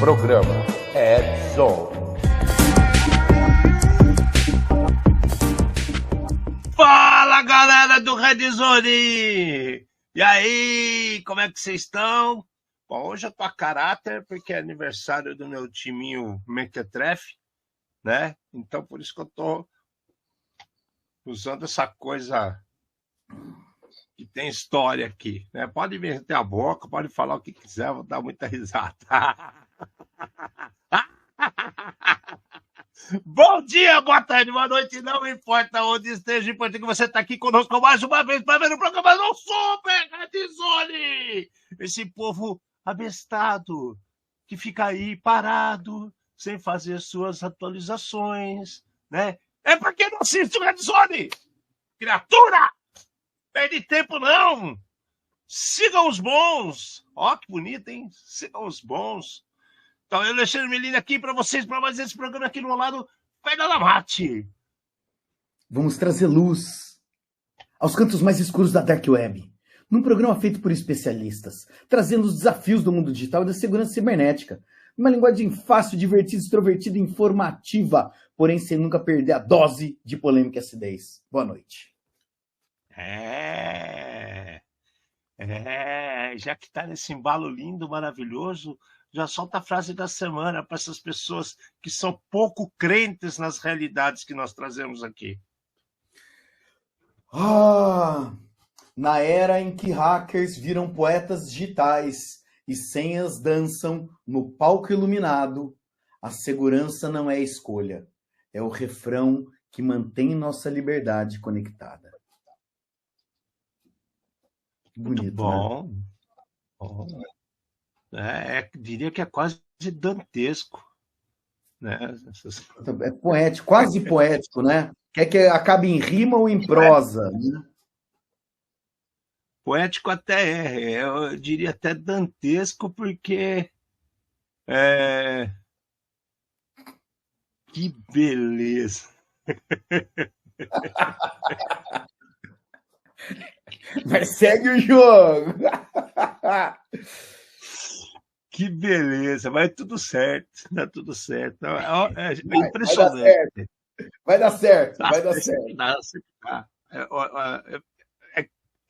Programa Edzone. Fala, galera do Redzone! E aí, como é que vocês estão? Bom, hoje eu tô a caráter porque é aniversário do meu timinho Mequetrefe, né? Então por isso que eu tô usando essa coisa que tem história aqui, né? Pode meter a boca, pode falar o que quiser, eu vou dar muita risada. Bom dia, boa tarde, boa noite, não importa onde esteja, importa que você está aqui conosco mais uma vez para ver o programa do Super Redzone! Esse povo abestado, que fica aí parado, sem fazer suas atualizações, né? É porque não assiste o Redzone! Criatura! Perde tempo não! Sigam os bons! Ó, que bonito, hein? Sigam os bons! Então, eu, Alexandre Melina, aqui para vocês, para mais esse programa aqui no lado Pedra da Mate. Vamos trazer luz aos cantos mais escuros da Dark Web, num programa feito por especialistas, trazendo os desafios do mundo digital e da segurança cibernética, numa linguagem fácil, divertida, extrovertida e informativa, porém sem nunca perder a dose de polêmica e acidez. Boa noite. Já que está nesse embalo lindo, maravilhoso, já solta a frase da semana para essas pessoas que são pouco crentes nas realidades que nós trazemos aqui. Na era em que hackers viram poetas digitais e senhas dançam no palco iluminado, a segurança não é a escolha, é o refrão que mantém nossa liberdade conectada. Muito Bonito, bom. né? Bom. Diria que é quase dantesco, né? É poético, quase poético, né? Quer que acabe em rima ou em prosa, né? Poético até eu diria até dantesco, porque que beleza! Mas segue o jogo! Que beleza, vai tudo certo, tá tudo certo. É impressionante. Vai dar certo.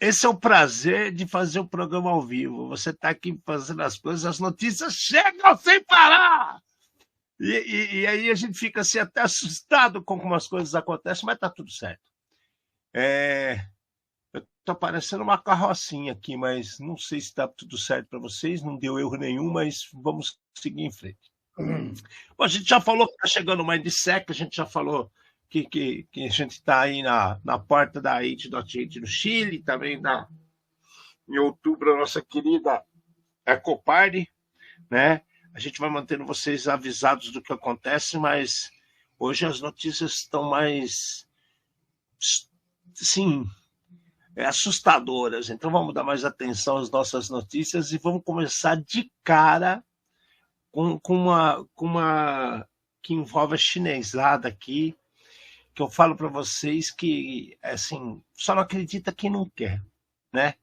Esse é o prazer de fazer o programa ao vivo. Você está aqui fazendo as coisas, as notícias chegam sem parar. E aí a gente fica assim, até assustado com como as coisas acontecem, mas está tudo certo. Eu estou parecendo uma carrocinha aqui, mas não sei se está tudo certo para vocês, não deu erro nenhum, mas vamos seguir em frente. Bom, a gente já falou que está chegando o MindSec, a gente já falou que a gente está aí na porta da 8.8 no Chile, também em outubro a nossa querida Ecoparty, né? A gente vai mantendo vocês avisados do que acontece, mas hoje as notícias estão mais, sim, assustadoras. Então vamos dar mais atenção às nossas notícias e vamos começar de cara com uma que envolve a chinesada aqui, que eu falo para vocês que, assim, só não acredita quem não quer, né?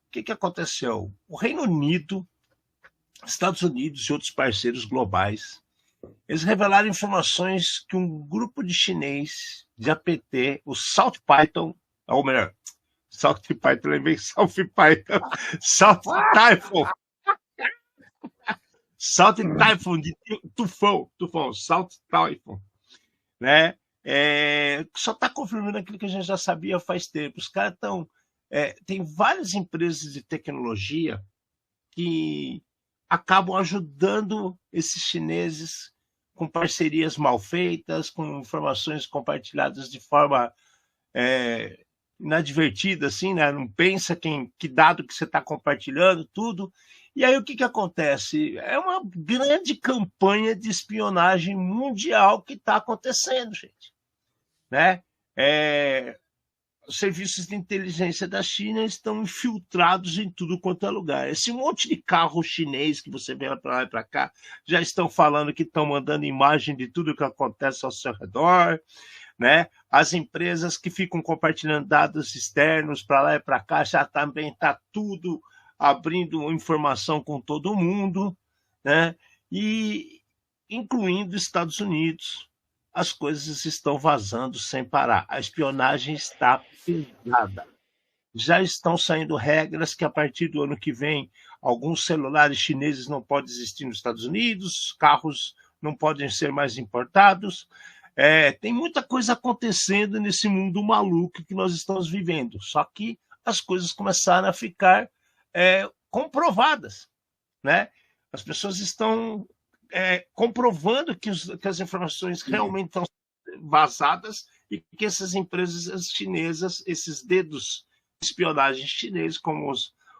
O que aconteceu? O Reino Unido, Estados Unidos e outros parceiros globais, eles revelaram informações que um grupo de chinês de APT, o South Python, ou melhor, South Python, lembrei South Python, South Typhoon, South Typhoon de tufão, South Typhoon, né? Só está confirmando aquilo que a gente já sabia faz tempo. Os caras estão... tem várias empresas de tecnologia que acabam ajudando esses chineses com parcerias mal feitas, com informações compartilhadas de forma inadvertida, assim, né? Não pensa que dado que você está compartilhando, tudo. E aí o que acontece? É uma grande campanha de espionagem mundial que está acontecendo, gente. Né? Os serviços de inteligência da China estão infiltrados em tudo quanto é lugar. Esse monte de carro chinês que você vê para lá e para cá, já estão falando que estão mandando imagem de tudo que acontece ao seu redor, né? As empresas que ficam compartilhando dados externos para lá e para cá, já também está tudo abrindo informação com todo mundo, né? e incluindo Estados Unidos. As coisas estão vazando sem parar. A espionagem está pesada. Já estão saindo regras que, a partir do ano que vem, alguns celulares chineses não podem existir nos Estados Unidos, carros não podem ser mais importados. Tem muita coisa acontecendo nesse mundo maluco que nós estamos vivendo. Só que as coisas começaram a ficar comprovadas, né? As pessoas estão comprovando que as informações realmente estão vazadas e que essas empresas chinesas, esses dedos de espionagem chineses, como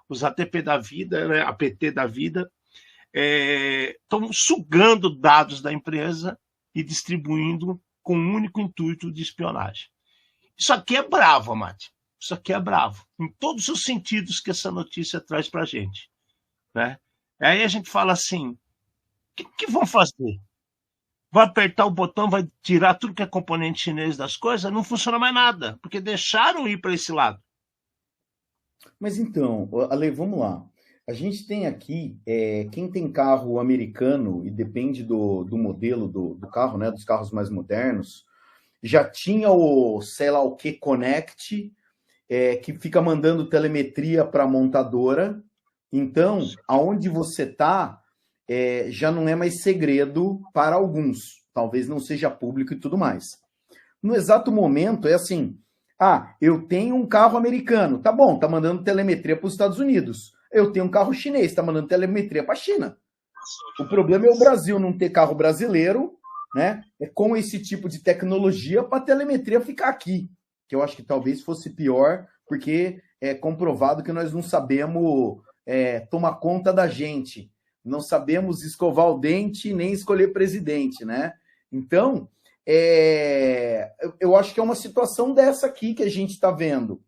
os ATP da vida, né, APT da vida, estão sugando dados da empresa e distribuindo com o único intuito de espionagem. Isso aqui é bravo, Amate. Isso aqui é bravo, em todos os sentidos que essa notícia traz para a gente, né? Aí a gente fala assim, o que vão fazer? Vai apertar o botão, vai tirar tudo que é componente chinês das coisas? Não funciona mais nada, porque deixaram ir para esse lado. Mas então, Ale, vamos lá. A gente tem aqui, quem tem carro americano, e depende do modelo do carro, né, dos carros mais modernos, já tinha o, sei lá o que, Connect, que fica mandando telemetria para a montadora. Então, aonde você está, já não é mais segredo para alguns. Talvez não seja público e tudo mais. No exato momento, é assim, eu tenho um carro americano, tá bom, tá mandando telemetria para os Estados Unidos. Eu tenho um carro chinês, tá mandando telemetria para a China. O problema é o Brasil não ter carro brasileiro, né, com esse tipo de tecnologia para a telemetria ficar aqui. Que eu acho que talvez fosse pior, porque é comprovado que nós não sabemos tomar conta da gente. Não sabemos escovar o dente nem escolher presidente, né? Então, eu acho que é uma situação dessa aqui que a gente está vendo.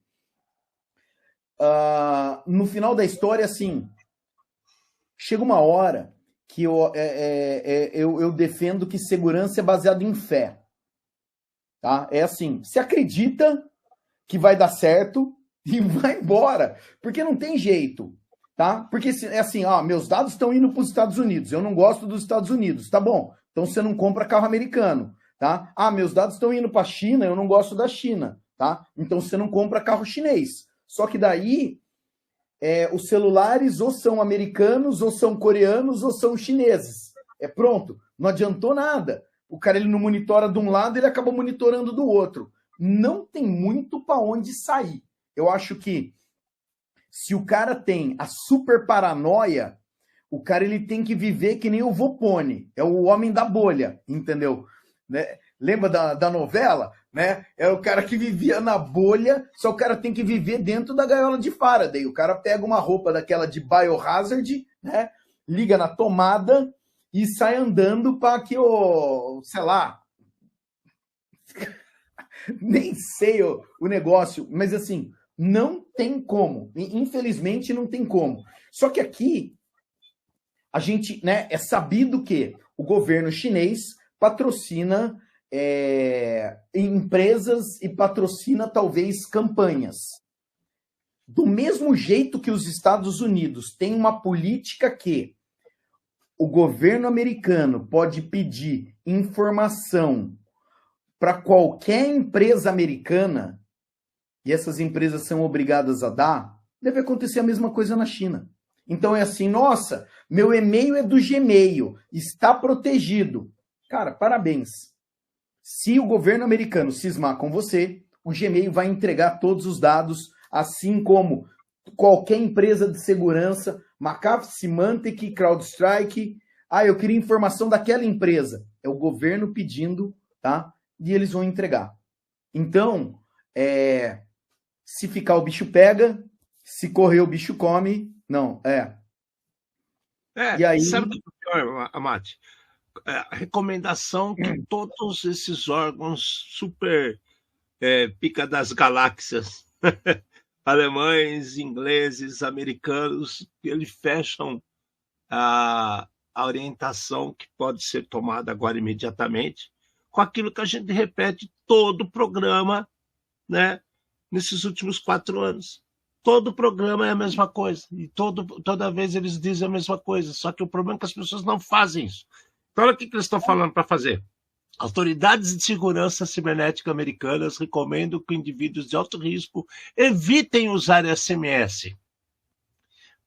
No final da história, assim, chega uma hora que eu defendo que segurança é baseada em fé. Tá? É assim, se acredita que vai dar certo e vai embora, porque não tem jeito. Tá? Porque é assim, meus dados estão indo para os Estados Unidos, eu não gosto dos Estados Unidos, tá bom, então você não compra carro americano, tá? Meus dados estão indo para a China, eu não gosto da China, tá? Então você não compra carro chinês. Só que daí, os celulares ou são americanos, ou são coreanos, ou são chineses. Pronto, não adiantou nada. O cara ele não monitora de um lado, ele acaba monitorando do outro. Não tem muito para onde sair. Eu acho que se o cara tem a super paranoia, o cara ele tem que viver que nem o Vopone, é o homem da bolha, entendeu? Né? Lembra da novela? Né? É o cara que vivia na bolha, só o cara tem que viver dentro da gaiola de Faraday. O cara pega uma roupa daquela de Biohazard, né? Liga na tomada e sai andando para que sei lá, nem sei o negócio, mas assim, não tem como. Infelizmente, não tem como. Só que aqui, a gente, né, é sabido que o governo chinês patrocina empresas e patrocina, talvez, campanhas. Do mesmo jeito que os Estados Unidos têm uma política que o governo americano pode pedir informação para qualquer empresa americana, e essas empresas são obrigadas a dar, deve acontecer a mesma coisa na China. Então é assim, nossa, meu e-mail é do Gmail, está protegido. Cara, parabéns. Se o governo americano cismar com você, o Gmail vai entregar todos os dados, assim como qualquer empresa de segurança, McAfee, Symantec, CrowdStrike. Eu queria informação daquela empresa. É o governo pedindo, tá? E eles vão entregar. Então, se ficar o bicho pega, se correr o bicho come. Não, E aí... Sabe o que é pior, Amate? A recomendação que todos esses órgãos super pica das galáxias, alemães, ingleses, americanos, eles fecham a orientação que pode ser tomada agora imediatamente com aquilo que a gente repete todo o programa, né, nesses últimos 4 anos. todo programa é a mesma coisa. E toda vez eles dizem a mesma coisa. Só que o problema é que as pessoas não fazem isso. Então, olha o que eles estão falando para fazer. Autoridades de segurança cibernética americanas recomendam que indivíduos de alto risco evitem usar SMS.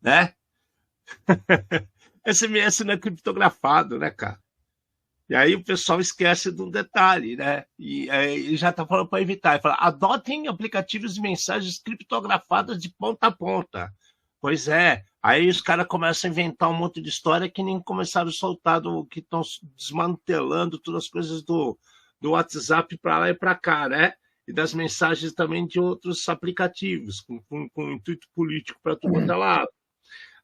Né? SMS não é criptografado, né, cara? E aí o pessoal esquece de um detalhe, né? E aí já está falando para evitar. Ele fala, adotem aplicativos de mensagens criptografadas de ponta a ponta. Pois é. Aí os caras começam a inventar um monte de história que nem começaram a soltar, que estão desmantelando todas as coisas do WhatsApp para lá e para cá, né? E das mensagens também de outros aplicativos, com intuito político para tudo quanto é lado.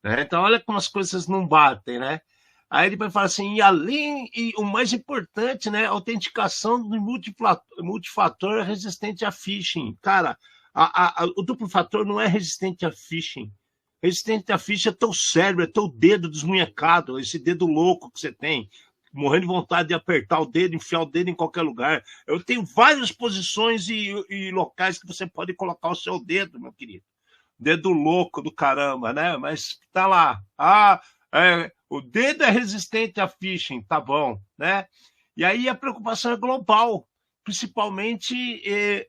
Né? Então, olha como as coisas não batem, né? Aí ele vai falar assim, e o mais importante, né, autenticação do multifator resistente a phishing. Cara, o duplo fator não é resistente a phishing. Resistente a phishing é teu cérebro, é teu dedo desmunhecado, esse dedo louco que você tem, morrendo de vontade de apertar o dedo, enfiar o dedo em qualquer lugar. Eu tenho várias posições e locais que você pode colocar o seu dedo, meu querido. Dedo louco do caramba, né? Mas tá lá. O dedo é resistente a phishing, tá bom, né? E aí a preocupação é global. Principalmente,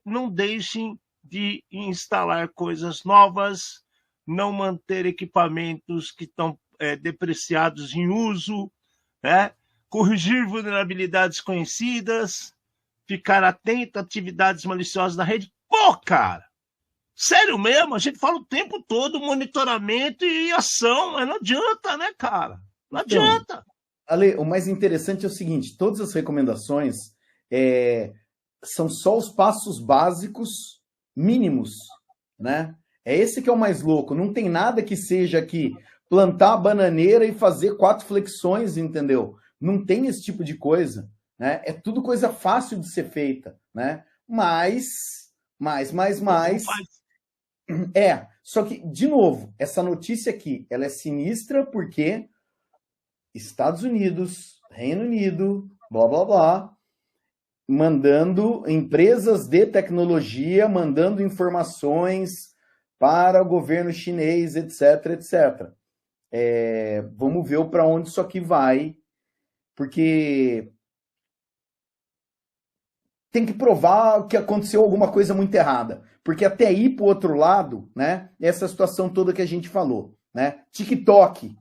não deixem de instalar coisas novas, não manter equipamentos que estão depreciados em uso, né? Corrigir vulnerabilidades conhecidas, ficar atento a atividades maliciosas da rede. Pô, cara! Sério mesmo? A gente fala o tempo todo monitoramento e ação, mas não adianta, né, cara? Não adianta. Ale, o mais interessante é o seguinte, todas as recomendações são só os passos básicos mínimos, né? É esse que é o mais louco. Não tem nada que seja aqui plantar a bananeira e fazer 4 flexões, entendeu? Não tem esse tipo de coisa, né? É tudo coisa fácil de ser feita, né? Mas... Só que, de novo, essa notícia aqui, ela é sinistra porque Estados Unidos, Reino Unido, blá, blá, blá, mandando empresas de tecnologia, mandando informações para o governo chinês, etc, etc. Vamos ver para onde isso aqui vai, porque tem que provar que aconteceu alguma coisa muito errada. Porque até ir para o outro lado, né? Essa situação toda que a gente falou, né? TikTok.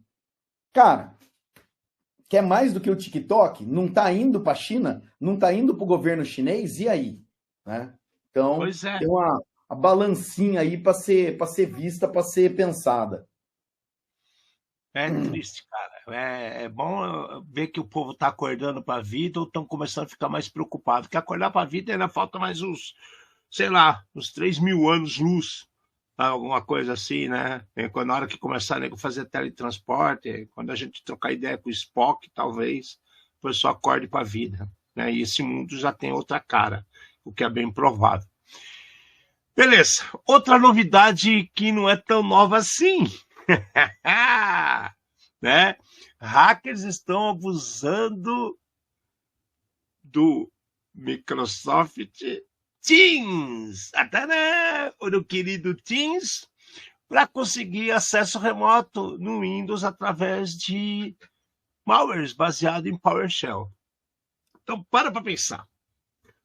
Cara, quer mais do que o TikTok? Não está indo para a China? Não está indo para o governo chinês? E aí? Né? Então, tem uma balancinha aí para ser vista, para ser pensada. É triste, cara. É bom ver que o povo está acordando para a vida ou estão começando a ficar mais preocupados. Porque acordar para a vida ainda falta mais uns 3.000 anos-luz, alguma coisa assim, né? Na hora que começar a fazer teletransporte, quando a gente trocar ideia com o Spock, talvez o pessoal acorde para a vida. Né? E esse mundo já tem outra cara, o que é bem provável. Beleza. Outra novidade que não é tão nova assim. Né? Hackers estão abusando do Microsoft Teams, o querido Teams, para conseguir acesso remoto no Windows através de malwares baseado em PowerShell. Então, para pensar.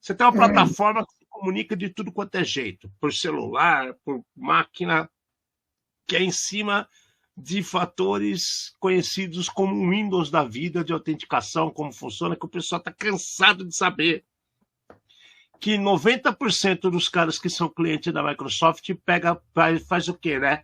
Você tem uma plataforma que se comunica de tudo quanto é jeito, por celular, por máquina, que é em cima de fatores conhecidos como o Windows da vida, de autenticação, como funciona, que o pessoal está cansado de saber. Que 90% dos caras que são clientes da Microsoft faz o quê, né?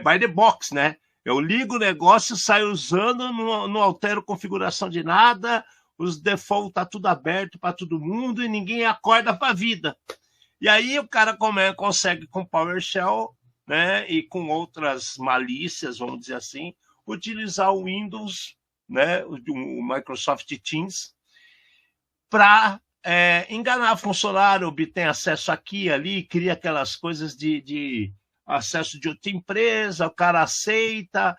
By the box, né? Eu ligo o negócio, saio usando, não altero configuração de nada, os default tá tudo aberto para todo mundo e ninguém acorda para a vida. E aí o cara consegue com PowerShell, né, e com outras malícias, vamos dizer assim, utilizar o Windows, né, o Microsoft Teams, para enganar funcionário, obter acesso aqui e ali, cria aquelas coisas de acesso de outra empresa, o cara aceita,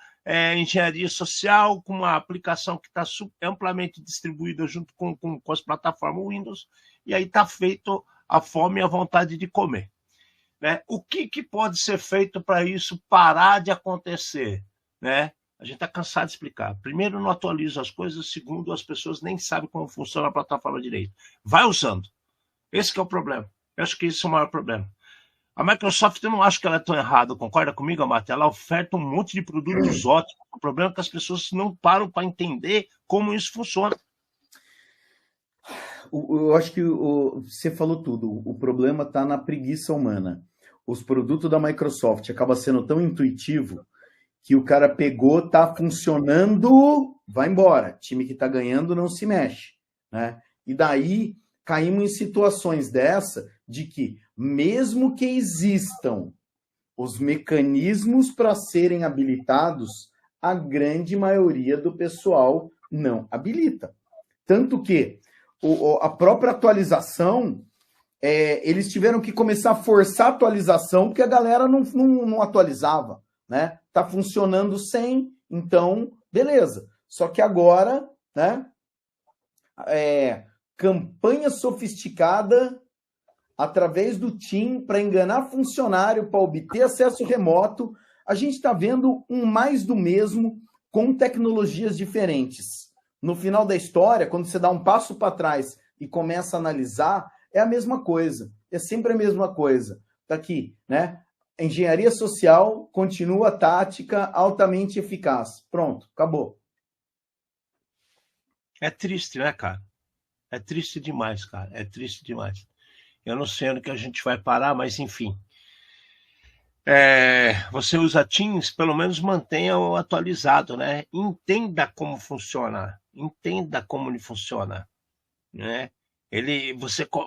engenharia social, com uma aplicação que está amplamente distribuída junto com as plataformas Windows, e aí está feito a fome e a vontade de comer. né? O que pode ser feito para isso parar de acontecer, né? A gente está cansado de explicar. Primeiro, não atualiza as coisas. Segundo, as pessoas nem sabem como funciona a plataforma direito. Vai usando. Esse que é o problema. Eu acho que esse é o maior problema. A Microsoft, eu não acho que ela é tão errada. Concorda comigo, Amate? Ela oferta um monte de produtos ótimos. O problema é que as pessoas não param para entender como isso funciona. Eu acho que você falou tudo. O problema está na preguiça humana. Os produtos da Microsoft acabam sendo tão intuitivo que o cara pegou, tá funcionando, vai embora. Time que tá ganhando não se mexe, né? E daí caímos em situações dessa de que, mesmo que existam os mecanismos para serem habilitados, a grande maioria do pessoal não habilita. Tanto que a própria atualização, eles tiveram que começar a forçar a atualização porque a galera não atualizava, né? Tá funcionando sem, então, beleza. Só que agora, né? Campanha sofisticada através do Team para enganar funcionário, para obter acesso remoto. A gente está vendo um mais do mesmo com tecnologias diferentes. No final da história, quando você dá um passo para trás e começa a analisar, é a mesma coisa. É sempre a mesma coisa. Tá aqui, né? Engenharia social continua tática altamente eficaz. Pronto, acabou. É triste, né, cara? É triste demais, cara. É triste demais. Eu não sei onde que a gente vai parar, mas enfim. Você usa Teams, pelo menos mantenha-o atualizado, né? Entenda como funciona. Entenda como ele funciona, né?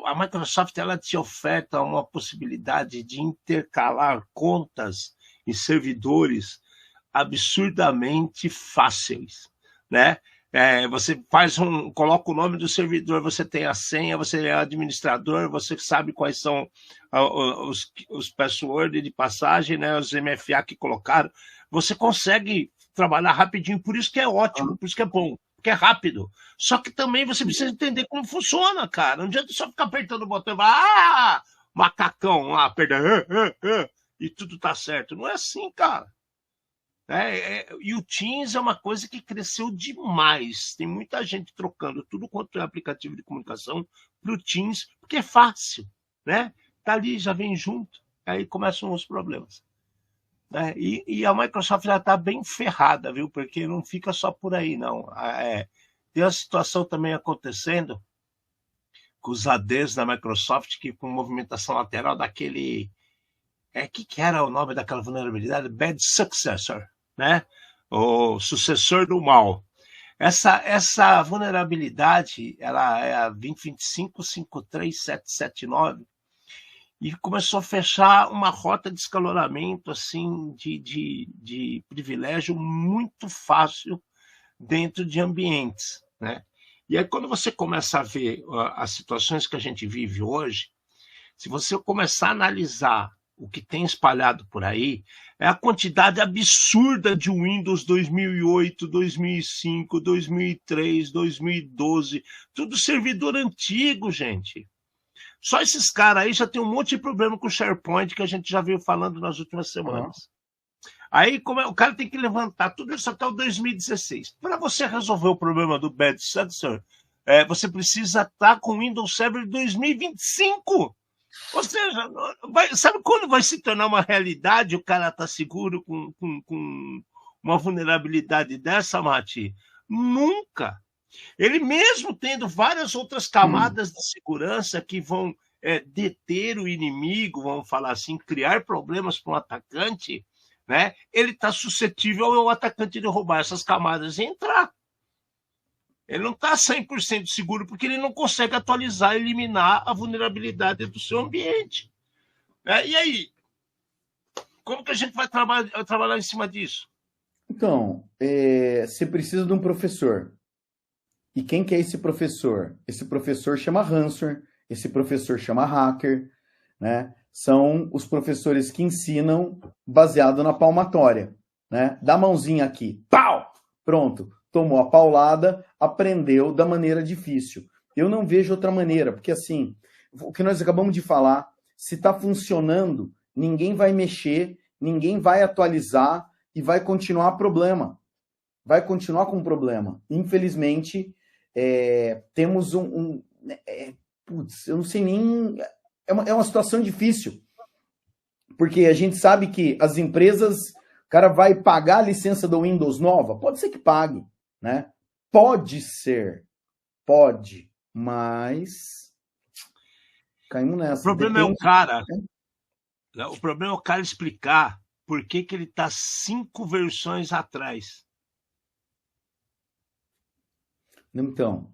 A Microsoft, ela te oferta uma possibilidade de intercalar contas e servidores absurdamente fáceis, né? Você coloca o nome do servidor, você tem a senha, você é administrador, você sabe quais são os passwords de passagem, né? Os MFA que colocaram. Você consegue trabalhar rapidinho, por isso que é ótimo, por isso que é bom. Que é rápido. Só que também você precisa entender como funciona, cara. Não adianta só ficar apertando o botão e falar, macacão lá, perdão, e tudo tá certo. Não é assim, cara. E o Teams é uma coisa que cresceu demais. Tem muita gente trocando tudo quanto é aplicativo de comunicação pro Teams, porque é fácil, né? Tá ali, já vem junto, aí começam os problemas. E a Microsoft já está bem ferrada, viu? Porque não fica só por aí, não. Tem uma situação também acontecendo com os ADs da Microsoft, que com movimentação lateral daquele... que era o nome daquela vulnerabilidade? Bad Successor, né? O sucessor do mal. Essa vulnerabilidade, ela é a 2025-53779, e começou a fechar uma rota de escalonamento assim, de privilégio muito fácil dentro de ambientes, né? E aí, quando você começa a ver as situações que a gente vive hoje, se você começar a analisar o que tem espalhado por aí, é a quantidade absurda de Windows 2008, 2005, 2003, 2012, tudo servidor antigo, gente. Só esses caras aí já tem um monte de problema com o SharePoint que a gente já veio falando nas últimas semanas. Aí o cara tem que levantar tudo isso até o 2016. Para você resolver o problema do Bad Successor, você precisa estar com o Windows Server 2025. Ou seja, sabe quando vai se tornar uma realidade o cara tá seguro com uma vulnerabilidade dessa, Mati? Nunca. Ele mesmo tendo várias outras camadas de segurança que vão deter o inimigo, vamos falar assim, criar problemas para um atacante, né? Ele está suscetível ao atacante de roubar essas camadas e entrar. Ele não está 100% seguro porque ele não consegue atualizar e eliminar a vulnerabilidade do seu ambiente. E aí? Como que a gente vai trabalhar em cima disso? Então, você precisa de um professor. E quem que é esse professor? Esse professor chama ransom, esse professor chama hacker, né? São os professores que ensinam baseado na palmatória, né? Dá a mãozinha aqui, pau! Pronto, tomou a paulada, aprendeu da maneira difícil. Eu não vejo outra maneira, porque assim, o que nós acabamos de falar, se está funcionando, ninguém vai mexer, ninguém vai atualizar e vai continuar problema. Vai continuar com problema. Infelizmente, temos putz, eu não sei nem... É uma situação difícil. Porque a gente sabe que as empresas, o cara vai pagar a licença do Windows nova? Pode ser que pague, né? Pode ser. Pode. Mas caímos nessa. O problema Depende... é o cara. O problema é o cara explicar por que ele está 5 versões atrás. Então,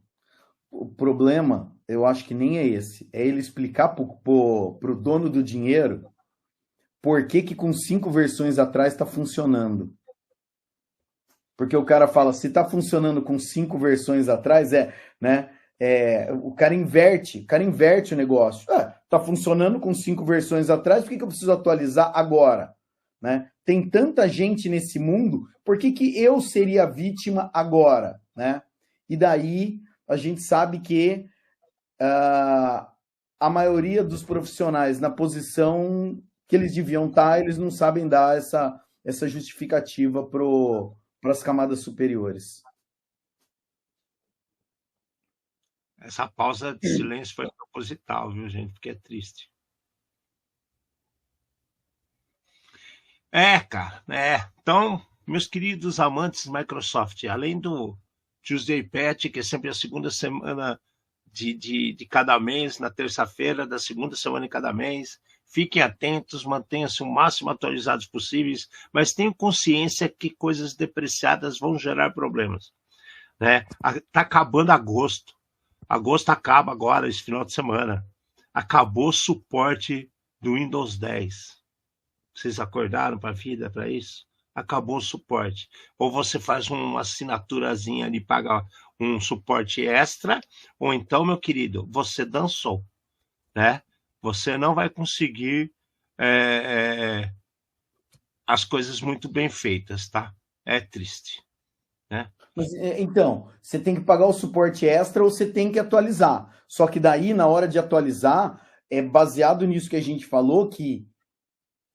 o problema, eu acho que nem é esse. É ele explicar pro dono do dinheiro por que com 5 versões atrás está funcionando. Porque o cara fala, se está funcionando com 5 versões atrás, né? O cara inverte o negócio. Está funcionando com 5 versões atrás, por que eu preciso atualizar agora? Né? Tem tanta gente nesse mundo, por que eu seria vítima agora? Né? E daí a gente sabe que a maioria dos profissionais na posição que eles deviam estar, eles não sabem dar essa justificativa para as camadas superiores. Essa pausa de silêncio foi proposital, viu, gente? Porque é triste. Cara. Então, meus queridos amantes Microsoft, além do Tuesday Patch, que é sempre a segunda semana de cada mês, na terça-feira da segunda semana de cada mês, fiquem atentos, mantenham-se o máximo atualizados possíveis, mas tenham consciência que coisas depreciadas vão gerar problemas. Né? Tá acabando agosto. Agosto acaba agora, esse final de semana. Acabou o suporte do Windows 10. Vocês acordaram para a vida, para isso? Acabou o suporte. Ou você faz uma assinaturazinha ali, paga um suporte extra, ou então, meu querido, você dançou. Né? Você não vai conseguir as coisas muito bem feitas, tá? É triste. Né? Mas, então, você tem que pagar o suporte extra ou você tem que atualizar. Só que daí, na hora de atualizar, é baseado nisso que a gente falou, que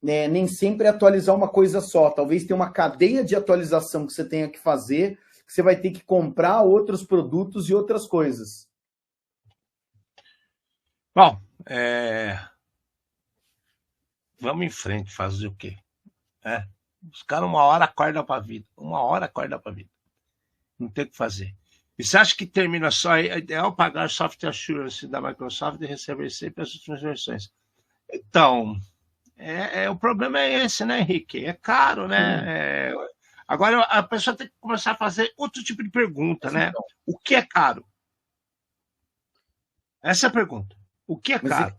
nem sempre é atualizar uma coisa só. Talvez tenha uma cadeia de atualização que você tenha que fazer, que você vai ter que comprar outros produtos e outras coisas. Bom, vamos em frente, fazer o quê? Os caras uma hora acordam para a vida. Não tem o que fazer. E você acha que termina só aí? É ideal pagar software assurance da Microsoft e receber sempre as últimas versões. Então, o problema é esse, né, Henrique? É caro, né? Agora a pessoa tem que começar a fazer outro tipo de pergunta, né? O que é caro? Essa é a pergunta. O que é caro?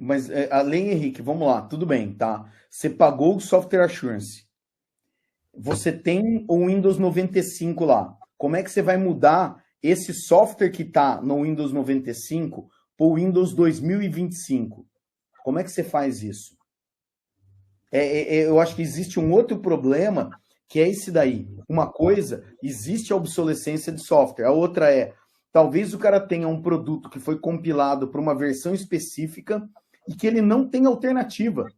Mas além, Henrique, vamos lá, tudo bem, tá? Você pagou o software assurance. Você tem o Windows 95 lá. Como é que você vai mudar esse software que está no Windows 95 para o Windows 2025? Como é que você faz isso? Eu acho que existe um outro problema, que é esse daí. Uma coisa, existe a obsolescência de software. A outra talvez o cara tenha um produto que foi compilado para uma versão específica e que ele não tem alternativa.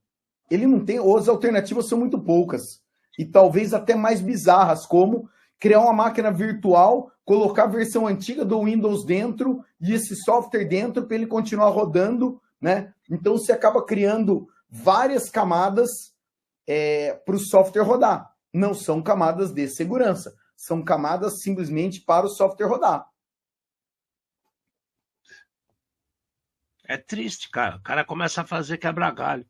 Ele não tem, ou as alternativas são muito poucas. E talvez até mais bizarras, como criar uma máquina virtual, colocar a versão antiga do Windows dentro e esse software dentro para ele continuar rodando, né? Então você acaba criando várias camadas para o software rodar. Não são camadas de segurança, são camadas simplesmente para o software rodar. É triste, cara. O cara começa a fazer quebra-galho.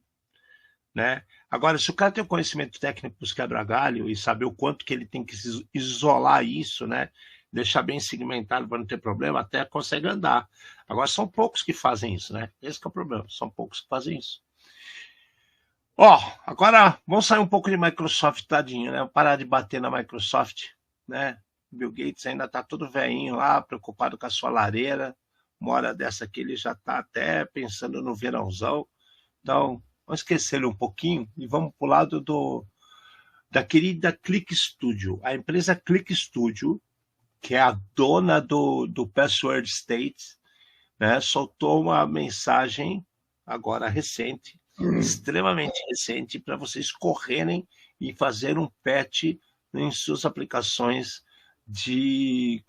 Né? Agora, se o cara tem o conhecimento técnico dos quebra-galho e saber o quanto que ele tem que isolar isso, né? Deixar bem segmentado para não ter problema, até consegue andar. Agora, são poucos que fazem isso, né? Esse que é o problema, são poucos que fazem isso. Agora vamos sair um pouco de Microsoft, tadinho, né? Parar de bater na Microsoft, né? Bill Gates ainda tá todo velhinho lá, preocupado com a sua lareira. Uma hora dessa aqui ele já tá até pensando no verãozão. Então, vamos esquecer ele um pouquinho e vamos para o lado da querida Click Studio. A empresa Click Studio, que é a dona do Password State, né, soltou uma mensagem agora recente, extremamente recente para vocês correrem e fazer um patch em suas aplicações de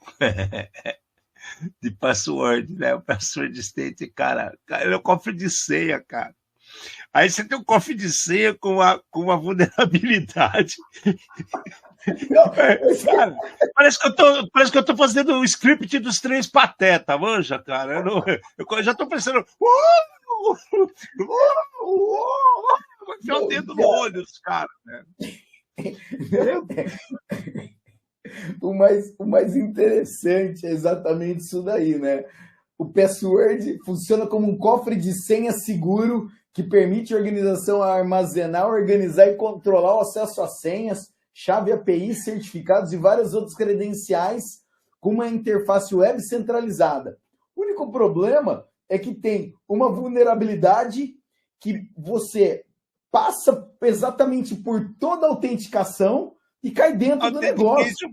de password, né? O password state, cara, é o cofre de senha, cara. Aí você tem um cofre de senha com uma vulnerabilidade. Cara, parece que eu tô fazendo o script dos Três Patetas, manja, cara. Eu já tô pensando. Vai enfiar o dedo no olho, os caras, né? O mais interessante é exatamente isso daí, né? O password funciona como um cofre de senha seguro que permite a organização armazenar, organizar e controlar o acesso a senhas, chave API, certificados e várias outras credenciais com uma interface web centralizada. O único problema é que tem uma vulnerabilidade que você passa exatamente por toda a autenticação e cai dentro do negócio.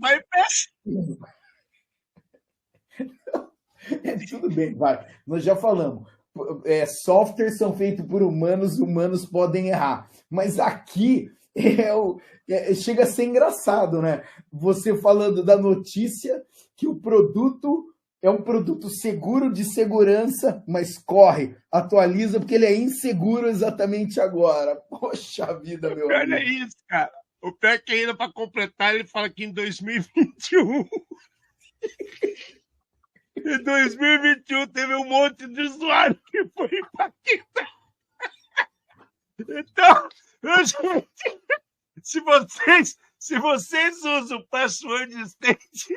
Tudo bem, vai. Nós já falamos. Softwares são feitos por humanos, humanos podem errar. Mas aqui chega a ser engraçado, né? Você falando da notícia que o produto é um produto seguro de segurança, mas corre, atualiza, porque ele é inseguro exatamente agora. Poxa vida, meu amigo. Olha isso, cara. O pior é que ainda para completar, ele fala que em 2021... Em 2021 teve um monte de usuário que foi impactado. Então, se vocês usam o password state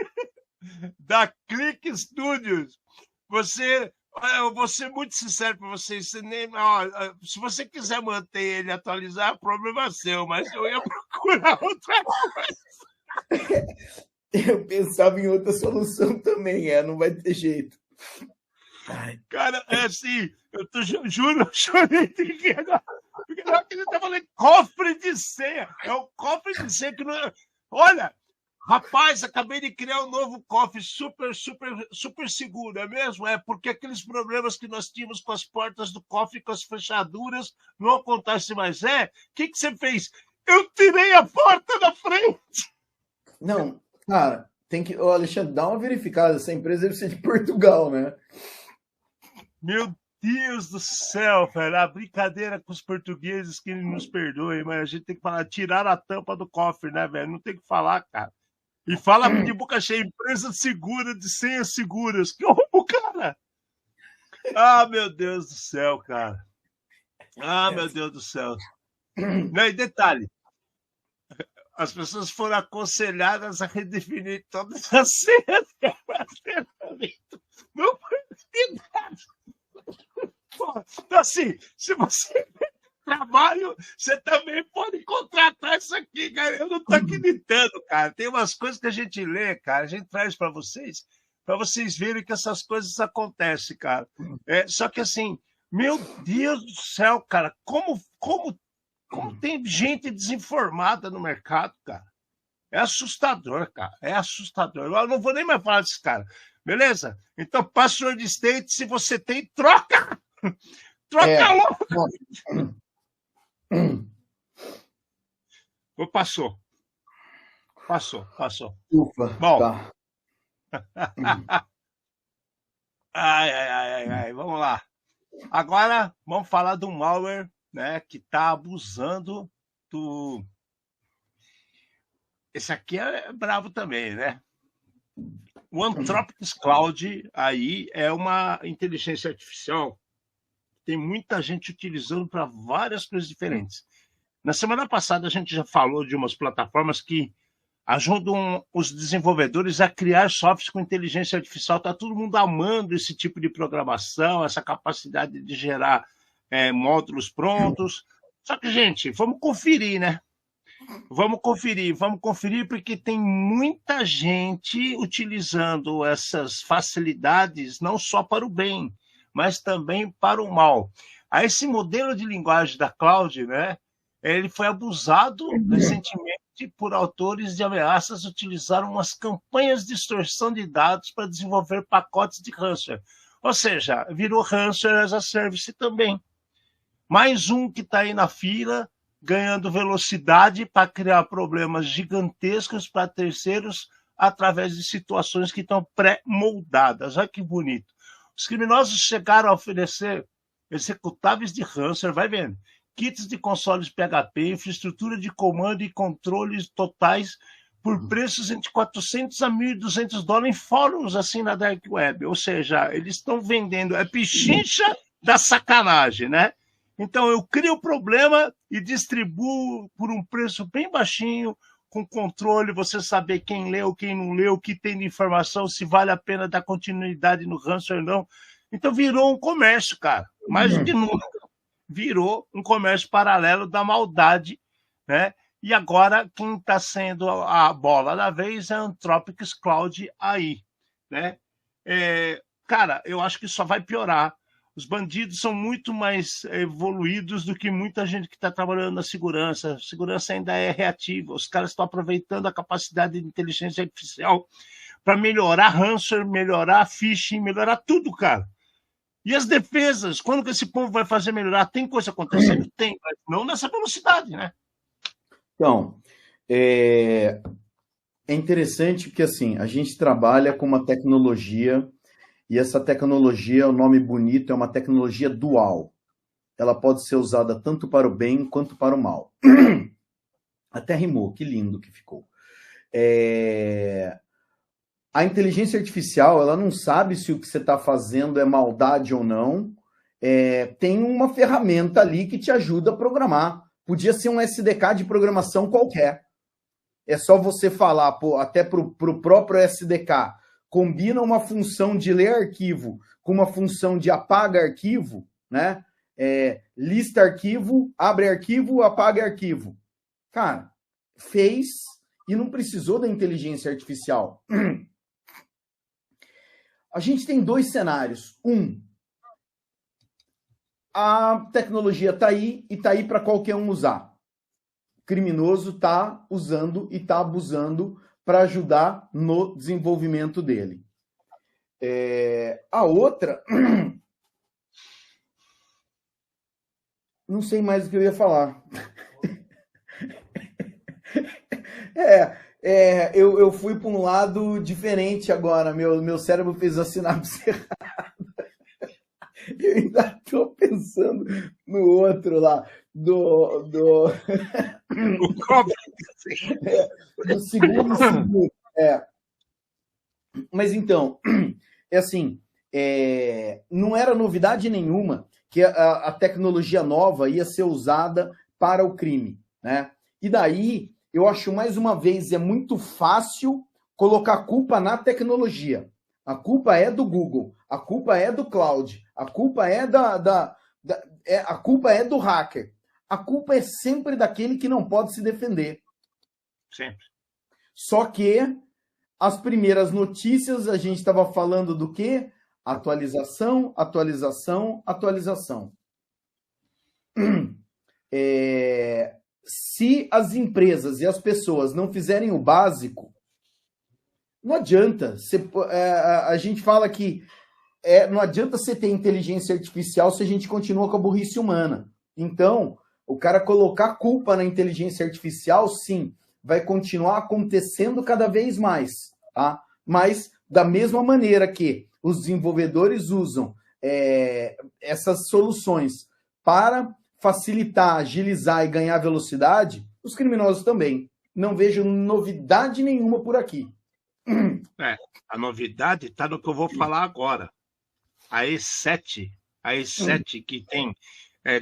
da Click Studios, eu vou ser muito sincero para vocês, se você quiser manter ele atualizado, problema seu, mas eu ia procurar outra coisa. Eu pensava em outra solução também, não vai ter jeito. Ai. Cara, é assim, juro, eu chorei de rir agora. Porque não acredito, tá falando cofre de senha. É um cofre de senha que não é... Olha, rapaz, acabei de criar um novo cofre super seguro, é mesmo? É porque aqueles problemas que nós tínhamos com as portas do cofre, com as fechaduras, não acontece mais. O que você fez? Eu tirei a porta da frente. Não, cara, tem que... Ô, Alexandre, dá uma verificada. Essa empresa deve ser de Portugal, né? Meu Deus do céu, velho. A brincadeira com os portugueses que nos perdoem, mas a gente tem que falar, tirar a tampa do cofre, né, velho? Não tem que falar, cara. E fala de boca cheia, empresa segura de senhas seguras. Que horror, cara! Ah, meu Deus do céu, cara. Ah, meu Deus do céu. Não, e detalhe, as pessoas foram aconselhadas a redefinir todas as senhas de armazenamento. Não foi nada. Então, assim, se você tem trabalho, você também pode contratar isso aqui, cara. Eu não estou acreditando, cara. Tem umas coisas que a gente lê, cara, a gente traz para vocês verem que essas coisas acontecem, cara. Só que, assim, meu Deus do céu, cara, como tem gente desinformada no mercado, cara. É assustador, cara. É assustador. Eu não vou nem mais falar desse cara. Beleza? Então, password state, se você tem, troca! Troca logo! Passou. Ufa, bom. Tá. Ai, vamos lá. Agora, vamos falar do malware, né, que está abusando do... Esse aqui é bravo também, né? O Anthropic Cloud aí é uma inteligência artificial. Tem muita gente utilizando para várias coisas diferentes. Na semana passada, a gente já falou de umas plataformas que ajudam os desenvolvedores a criar softwares com inteligência artificial. Está todo mundo amando esse tipo de programação, essa capacidade de gerar módulos prontos. Só que, gente, vamos conferir, né? Vamos conferir, porque tem muita gente utilizando essas facilidades não só para o bem, mas também para o mal. Esse modelo de linguagem da Cloud, né, ele foi abusado recentemente por autores de ameaças que utilizaram umas campanhas de extorsão de dados para desenvolver pacotes de ransomware. Ou seja, virou ransomware as a service também. mais um que está aí na fila, ganhando velocidade para criar problemas gigantescos para terceiros através de situações que estão pré-moldadas. Olha que bonito. Os criminosos chegaram a oferecer executáveis de ransomware, vai vendo, kits de consoles PHP, infraestrutura de comando e controles totais por preços entre 400 a 1.200 dólares em fóruns assim na Dark Web. Ou seja, eles estão vendendo, é pichincha da sacanagem, né? Então eu crio o problema e distribuo por um preço bem baixinho, com controle, você saber quem leu, quem não leu, o que tem de informação, se vale a pena dar continuidade no ransomware ou não. Então virou um comércio, cara. Mais do que nunca. Virou um comércio paralelo da maldade, né? E agora quem está sendo a bola da vez é a Anthropic Cloud aí, né? Cara, eu acho que só vai piorar. Os bandidos são muito mais evoluídos do que muita gente que está trabalhando na segurança. A segurança ainda é reativa. Os caras estão aproveitando a capacidade de inteligência artificial para melhorar ransomware, melhorar phishing, melhorar tudo, cara. E as defesas? Quando que esse povo vai fazer melhorar? Tem coisa acontecendo? Tem, mas não nessa velocidade, né? Então, é interessante porque assim, a gente trabalha com uma tecnologia. E essa tecnologia, o nome bonito, é uma tecnologia dual. Ela pode ser usada tanto para o bem quanto para o mal. Até rimou, que lindo que ficou. A inteligência artificial, ela não sabe se o que você está fazendo é maldade ou não. Tem uma ferramenta ali que te ajuda a programar. Podia ser um SDK de programação qualquer. É só você falar, até para o próprio SDK, combina uma função de ler arquivo com uma função de apaga arquivo, né? Lista arquivo, abre arquivo, apaga arquivo. Cara, fez e não precisou da inteligência artificial. A gente tem dois cenários. A tecnologia está aí e está aí para qualquer um usar. O criminoso está usando e está abusando para ajudar no desenvolvimento dele. A outra... Não sei mais o que eu ia falar. Eu fui para um lado diferente agora. Meu cérebro fez a sinapse errada. Eu ainda estou pensando no outro lá. Do segundo em segundo. Mas então, assim, não era novidade nenhuma que a tecnologia nova ia ser usada para o crime, né? E daí, eu acho, mais uma vez, é muito fácil colocar a culpa na tecnologia. A culpa é do Google, a culpa é do cloud, a culpa é a culpa é do hacker. A culpa é sempre daquele que não pode se defender. Sempre. Só que as primeiras notícias, a gente estava falando do quê? Atualização, atualização, atualização. Se as empresas e as pessoas não fizerem o básico, não adianta. A gente fala que não adianta você ter inteligência artificial se a gente continua com a burrice humana. Então, o cara colocar culpa na inteligência artificial, sim, vai continuar acontecendo cada vez mais, tá? Mas, da mesma maneira que os desenvolvedores usam essas soluções para facilitar, agilizar e ganhar velocidade, os criminosos também. Não vejo novidade nenhuma por aqui. A novidade está no que eu vou falar agora. A E7 que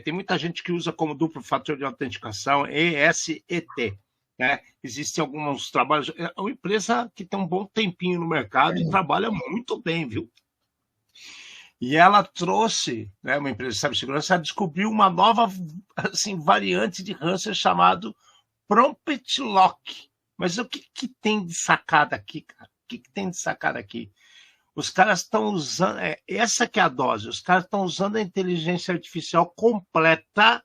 tem muita gente que usa como duplo fator de autenticação, ESET. Né? Existem alguns trabalhos. É uma empresa que tem um bom tempinho no mercado e trabalha muito bem, viu? E ela trouxe, né, uma empresa de cibersegurança, descobriu uma nova assim, variante de ransomware chamado Prompt Lock. Mas o que tem de sacada aqui, cara? O que tem de sacada aqui? Os caras estão usando... essa que é a dose. Os caras estão usando a inteligência artificial completa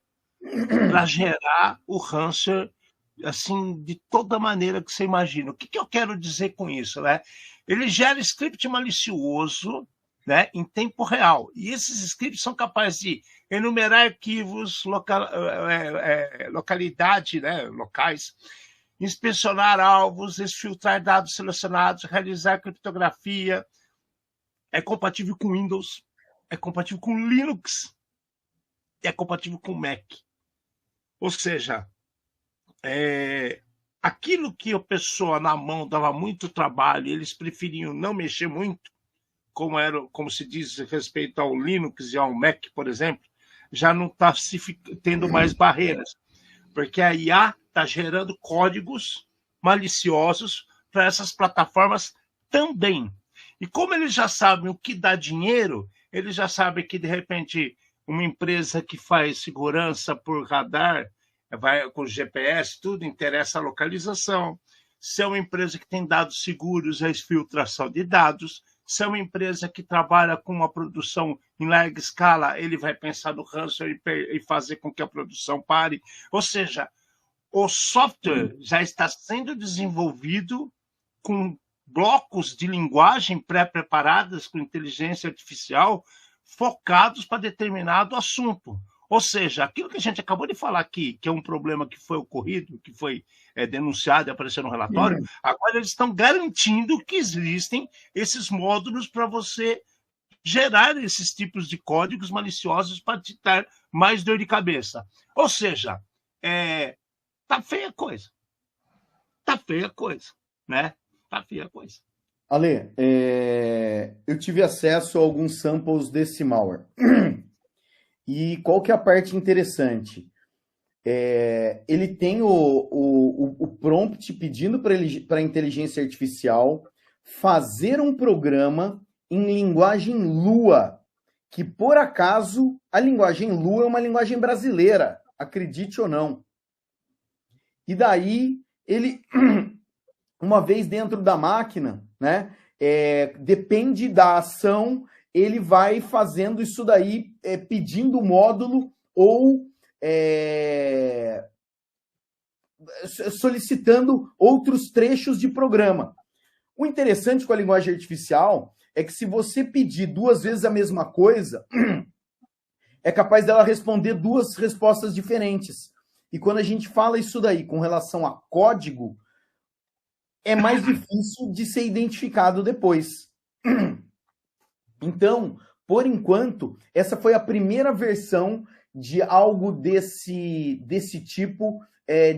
para gerar o ransomware assim, de toda maneira que você imagina. O que eu quero dizer com isso? Né? Ele gera script malicioso, né, em tempo real. E esses scripts são capazes de enumerar arquivos, localidade, né, locais, inspecionar alvos, exfiltrar dados selecionados, realizar criptografia. É compatível com Windows, é compatível com Linux, é compatível com Mac. Ou seja, aquilo que a pessoa na mão dava muito trabalho, eles preferiam não mexer muito, como se diz respeito ao Linux e ao Mac, por exemplo, já não está tendo mais barreiras, porque a IA está gerando códigos maliciosos para essas plataformas também. E como eles já sabem o que dá dinheiro, eles já sabem que, de repente, uma empresa que faz segurança por radar, vai com GPS, tudo interessa a localização. Se é uma empresa que tem dados seguros, a exfiltração de dados. Se é uma empresa que trabalha com uma produção em larga escala, ele vai pensar no ransomware e fazer com que a produção pare. Ou seja, o software já está sendo desenvolvido com blocos de linguagem pré-preparadas com inteligência artificial focados para determinado assunto. Ou seja, aquilo que a gente acabou de falar aqui, que é um problema que foi ocorrido, que foi denunciado e apareceu no relatório, agora eles estão garantindo que existem esses módulos para você gerar esses tipos de códigos maliciosos para te dar mais dor de cabeça. Ou seja, tá feia a coisa. Tá feia a coisa, né? Tá feia a coisa. Ale, eu tive acesso a alguns samples desse malware. E qual que é a parte interessante? Ele tem o prompt pedindo para a inteligência artificial fazer um programa em linguagem Lua, que por acaso a linguagem Lua é uma linguagem brasileira, acredite ou não. E daí ele, uma vez dentro da máquina, né, depende da ação, ele vai fazendo isso daí, pedindo o módulo ou solicitando outros trechos de programa. O interessante com a linguagem artificial é que se você pedir 2 vezes a mesma coisa, é capaz dela responder 2 respostas diferentes. E quando a gente fala isso daí com relação a código, é mais difícil de ser identificado depois. Então, por enquanto, essa foi a primeira versão de algo desse tipo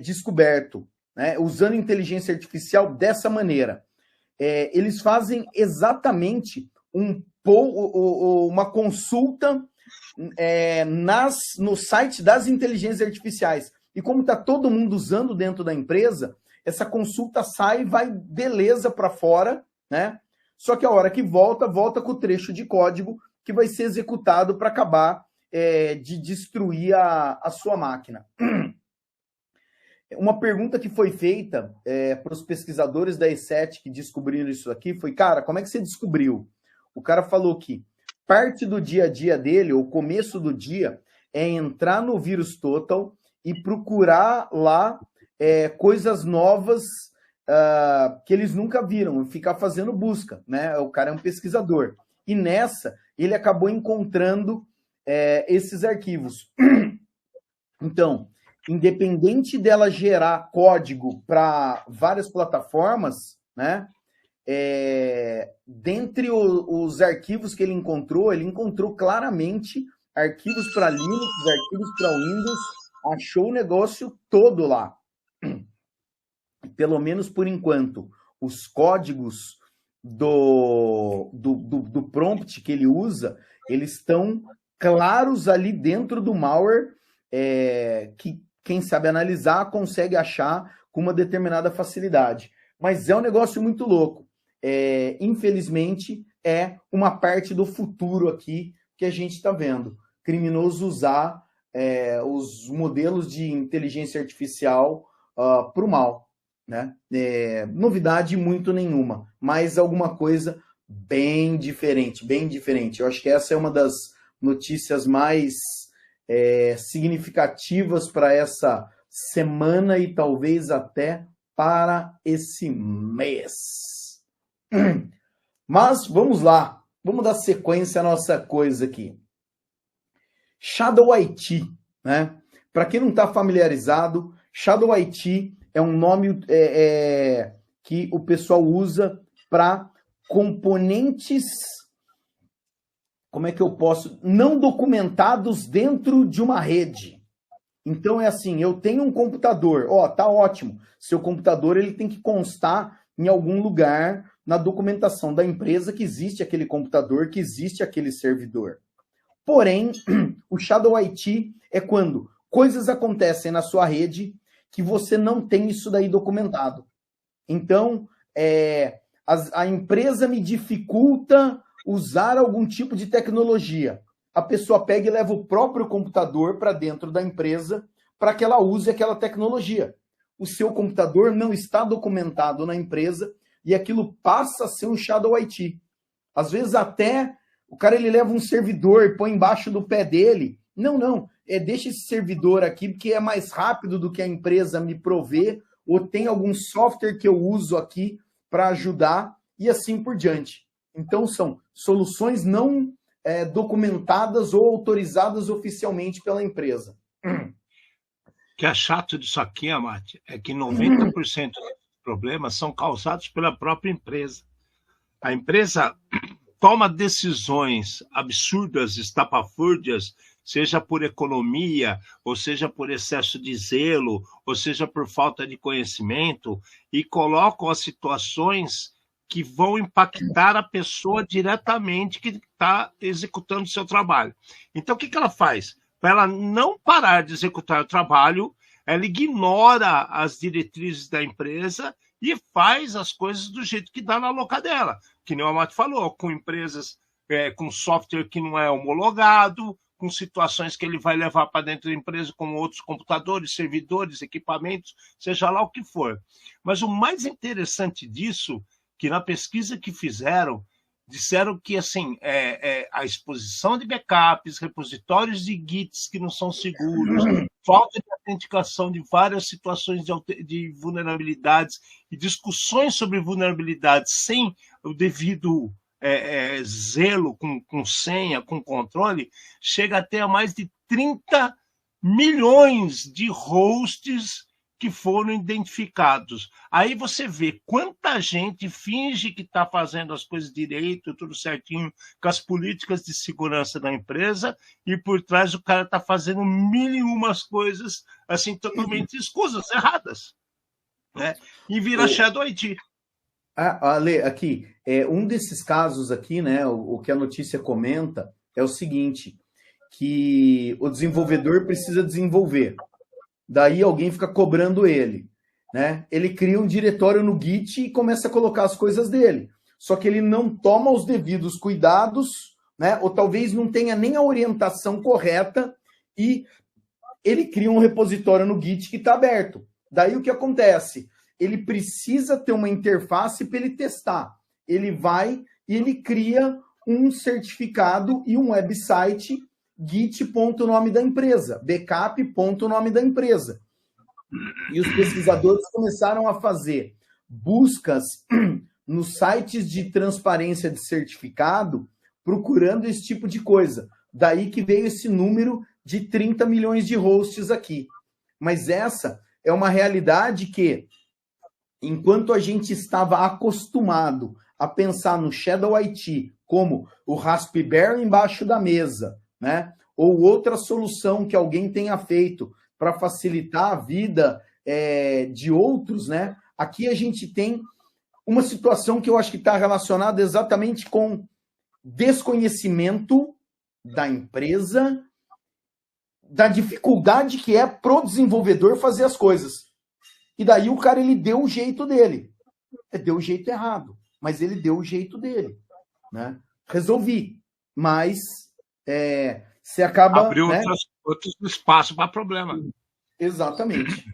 descoberto, né? Usando inteligência artificial dessa maneira. Eles fazem exatamente uma consulta no site das inteligências artificiais. E como está todo mundo usando dentro da empresa, essa consulta sai e vai beleza para fora, né? Só que a hora que volta com o trecho de código que vai ser executado para acabar de destruir a sua máquina. Uma pergunta que foi feita para os pesquisadores da E7 que descobriram isso aqui foi, cara, como é que você descobriu? O cara falou que parte do dia a dia dele, ou começo do dia, é entrar no VirusTotal e procurar lá coisas novas que eles nunca viram, ficar fazendo busca, né? O cara é um pesquisador. E nessa, ele acabou encontrando esses arquivos. Então, independente dela gerar código para várias plataformas, né? Dentre os arquivos que ele encontrou claramente arquivos para Linux, arquivos para Windows, achou o negócio todo lá. Pelo menos por enquanto, os códigos do prompt que ele usa, eles estão claros ali dentro do malware, que quem sabe analisar consegue achar com uma determinada facilidade. Mas é um negócio muito louco. Infelizmente, é uma parte do futuro aqui que a gente está vendo. Criminoso usar os modelos de inteligência artificial para o mal. Né? Novidade muito nenhuma, mas alguma coisa bem diferente, bem diferente. Eu acho que essa é uma das notícias mais significativas para essa semana e talvez até para esse mês. Mas vamos lá. Vamos dar sequência à nossa coisa aqui. Shadow IT, né? Para quem não está familiarizado, Shadow IT é um nome que o pessoal usa para componentes, como é que eu posso, não documentados dentro de uma rede. Então é assim, eu tenho um computador, tá ótimo. Seu computador ele tem que constar em algum lugar na documentação da empresa que existe aquele computador, que existe aquele servidor. Porém, o Shadow IT é quando coisas acontecem na sua rede que você não tem isso daí documentado. Então, a empresa me dificulta usar algum tipo de tecnologia. A pessoa pega e leva o próprio computador para dentro da empresa para que ela use aquela tecnologia. O seu computador não está documentado na empresa e aquilo passa a ser um Shadow IT. Às vezes até o cara ele leva um servidor e põe embaixo do pé dele. Não, deixa esse servidor aqui porque é mais rápido do que a empresa me provê, ou tem algum software que eu uso aqui para ajudar e assim por diante. Então são soluções não documentadas ou autorizadas oficialmente pela empresa. O que é chato disso aqui, Amate, é que 90% dos problemas são causados pela própria empresa. A empresa toma decisões absurdas, estapafúrdias, seja por economia, ou seja por excesso de zelo, ou seja por falta de conhecimento, e colocam as situações que vão impactar a pessoa diretamente que está executando o seu trabalho. Então, o que ela faz? Para ela não parar de executar o trabalho, ela ignora as diretrizes da empresa e faz as coisas do jeito que dá na louca dela. Que nem o Amate falou, com empresas, com software que não é homologado, com situações que ele vai levar para dentro da empresa, como outros computadores, servidores, equipamentos, seja lá o que for. Mas o mais interessante disso, que na pesquisa que fizeram, disseram que assim, a exposição de backups, repositórios de Gits que não são seguros, falta de autenticação de várias situações de vulnerabilidades e discussões sobre vulnerabilidades sem o devido zelo, com senha, com controle, chega até a mais de 30 milhões de hosts que foram identificados. Aí você vê quanta gente finge que está fazendo as coisas direito, tudo certinho, com as políticas de segurança da empresa, e por trás o cara está fazendo mil e umas coisas assim, totalmente escusas, erradas. Né? E vira Shadow IT. Ale, aqui, um desses casos aqui, né, o que a notícia comenta é o seguinte, que o desenvolvedor precisa desenvolver. Daí alguém fica cobrando ele, né? Ele cria um diretório no Git e começa a colocar as coisas dele. Só que ele não toma os devidos cuidados, né? Ou talvez não tenha nem a orientação correta e ele cria um repositório no Git que está aberto. Daí o que acontece? Ele precisa ter uma interface para ele testar. Ele vai e ele cria um certificado e um website git.nome da empresa, backup.nome da empresa. E os pesquisadores começaram a fazer buscas nos sites de transparência de certificado, procurando esse tipo de coisa. Daí que veio esse número de 30 milhões de hosts aqui. Mas essa é uma realidade que, enquanto a gente estava acostumado a pensar no Shadow IT como o Raspberry embaixo da mesa, né? Ou outra solução que alguém tenha feito para facilitar a vida de outros, né? Aqui a gente tem uma situação que eu acho que está relacionada exatamente com desconhecimento da empresa, da dificuldade que é pro desenvolvedor fazer as coisas. E daí o cara, ele deu o jeito dele. Deu o jeito errado, mas ele deu o jeito dele, né? Resolvi, mas você acaba... Abriu, né, outros espaços para problema. Exatamente.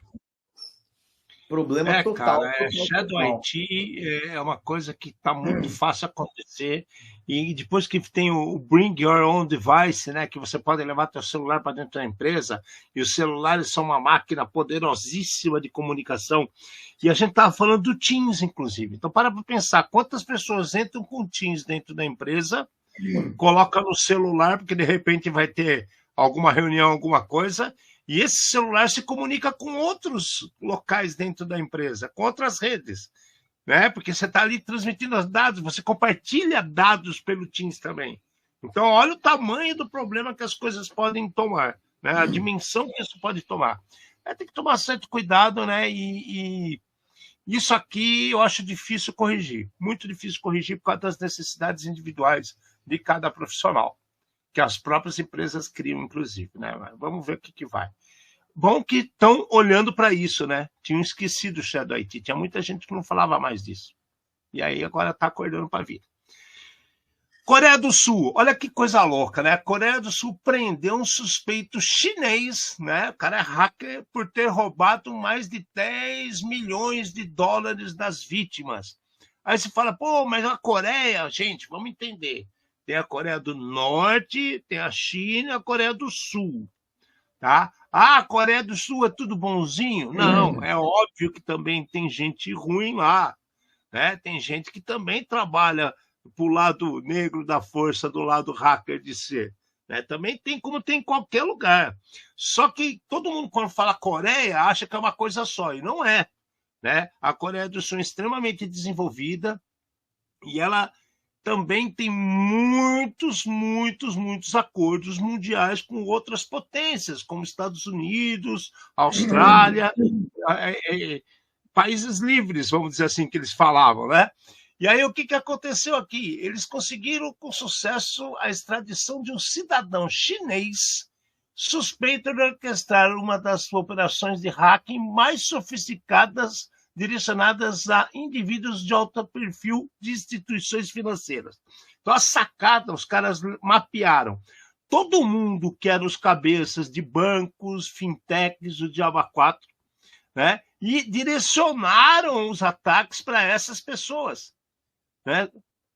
Problema total. Cara, Shadow IT é uma coisa que está muito fácil acontecer. E depois que tem o Bring Your Own Device, né, que você pode levar seu celular para dentro da empresa, e os celulares são uma máquina poderosíssima de comunicação. E a gente estava falando do Teams, inclusive. Então, para pensar quantas pessoas entram com o Teams dentro da empresa, coloca no celular, porque de repente vai ter alguma reunião, alguma coisa, e esse celular se comunica com outros locais dentro da empresa, com outras redes, né? Porque você está ali transmitindo os dados, você compartilha dados pelo Teams também. Então, olha o tamanho do problema que as coisas podem tomar, né? A dimensão que isso pode tomar. Tem que tomar certo cuidado, né? E isso aqui eu acho difícil corrigir, muito difícil corrigir por causa das necessidades individuais de cada profissional, que as próprias empresas criam, inclusive, né? Vamos ver o que vai. Bom que estão olhando para isso, né? Tinham esquecido o Shadow IT, tinha muita gente que não falava mais disso. E aí agora está acordando para a vida. Coreia do Sul, olha que coisa louca, né? A Coreia do Sul prendeu um suspeito chinês, né? O cara é hacker por ter roubado mais de 10 milhões de dólares das vítimas. Aí você fala, pô, mas a Coreia, gente, vamos entender. Tem a Coreia do Norte, tem a China e a Coreia do Sul. Tá? A Coreia do Sul é tudo bonzinho? Não, é óbvio que também tem gente ruim lá. Né? Tem gente que também trabalha para o lado negro da força, do lado hacker de ser. Né? Também tem, como tem em qualquer lugar. Só que todo mundo, quando fala Coreia, acha que é uma coisa só, e não é. Né? A Coreia do Sul é extremamente desenvolvida e ela também tem muitos acordos mundiais com outras potências, como Estados Unidos, Austrália, países livres, vamos dizer assim, que eles falavam, né? E aí o que aconteceu aqui? Eles conseguiram com sucesso a extradição de um cidadão chinês suspeito de orquestrar uma das operações de hacking mais sofisticadas direcionadas a indivíduos de alto perfil de instituições financeiras. Então, a sacada, os caras mapearam todo mundo que era os cabeças de bancos, fintechs, o Diabo 4, né? E direcionaram os ataques para essas pessoas. Né?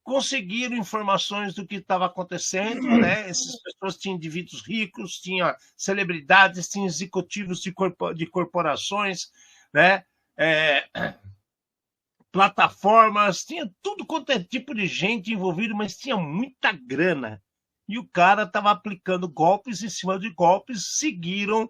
Conseguiram informações do que estava acontecendo, né? Essas pessoas tinham indivíduos ricos, tinham celebridades, tinham executivos de corporações, né? Plataformas, tinha tudo quanto é tipo de gente envolvido, mas tinha muita grana. E o cara estava aplicando golpes em cima de golpes, seguiram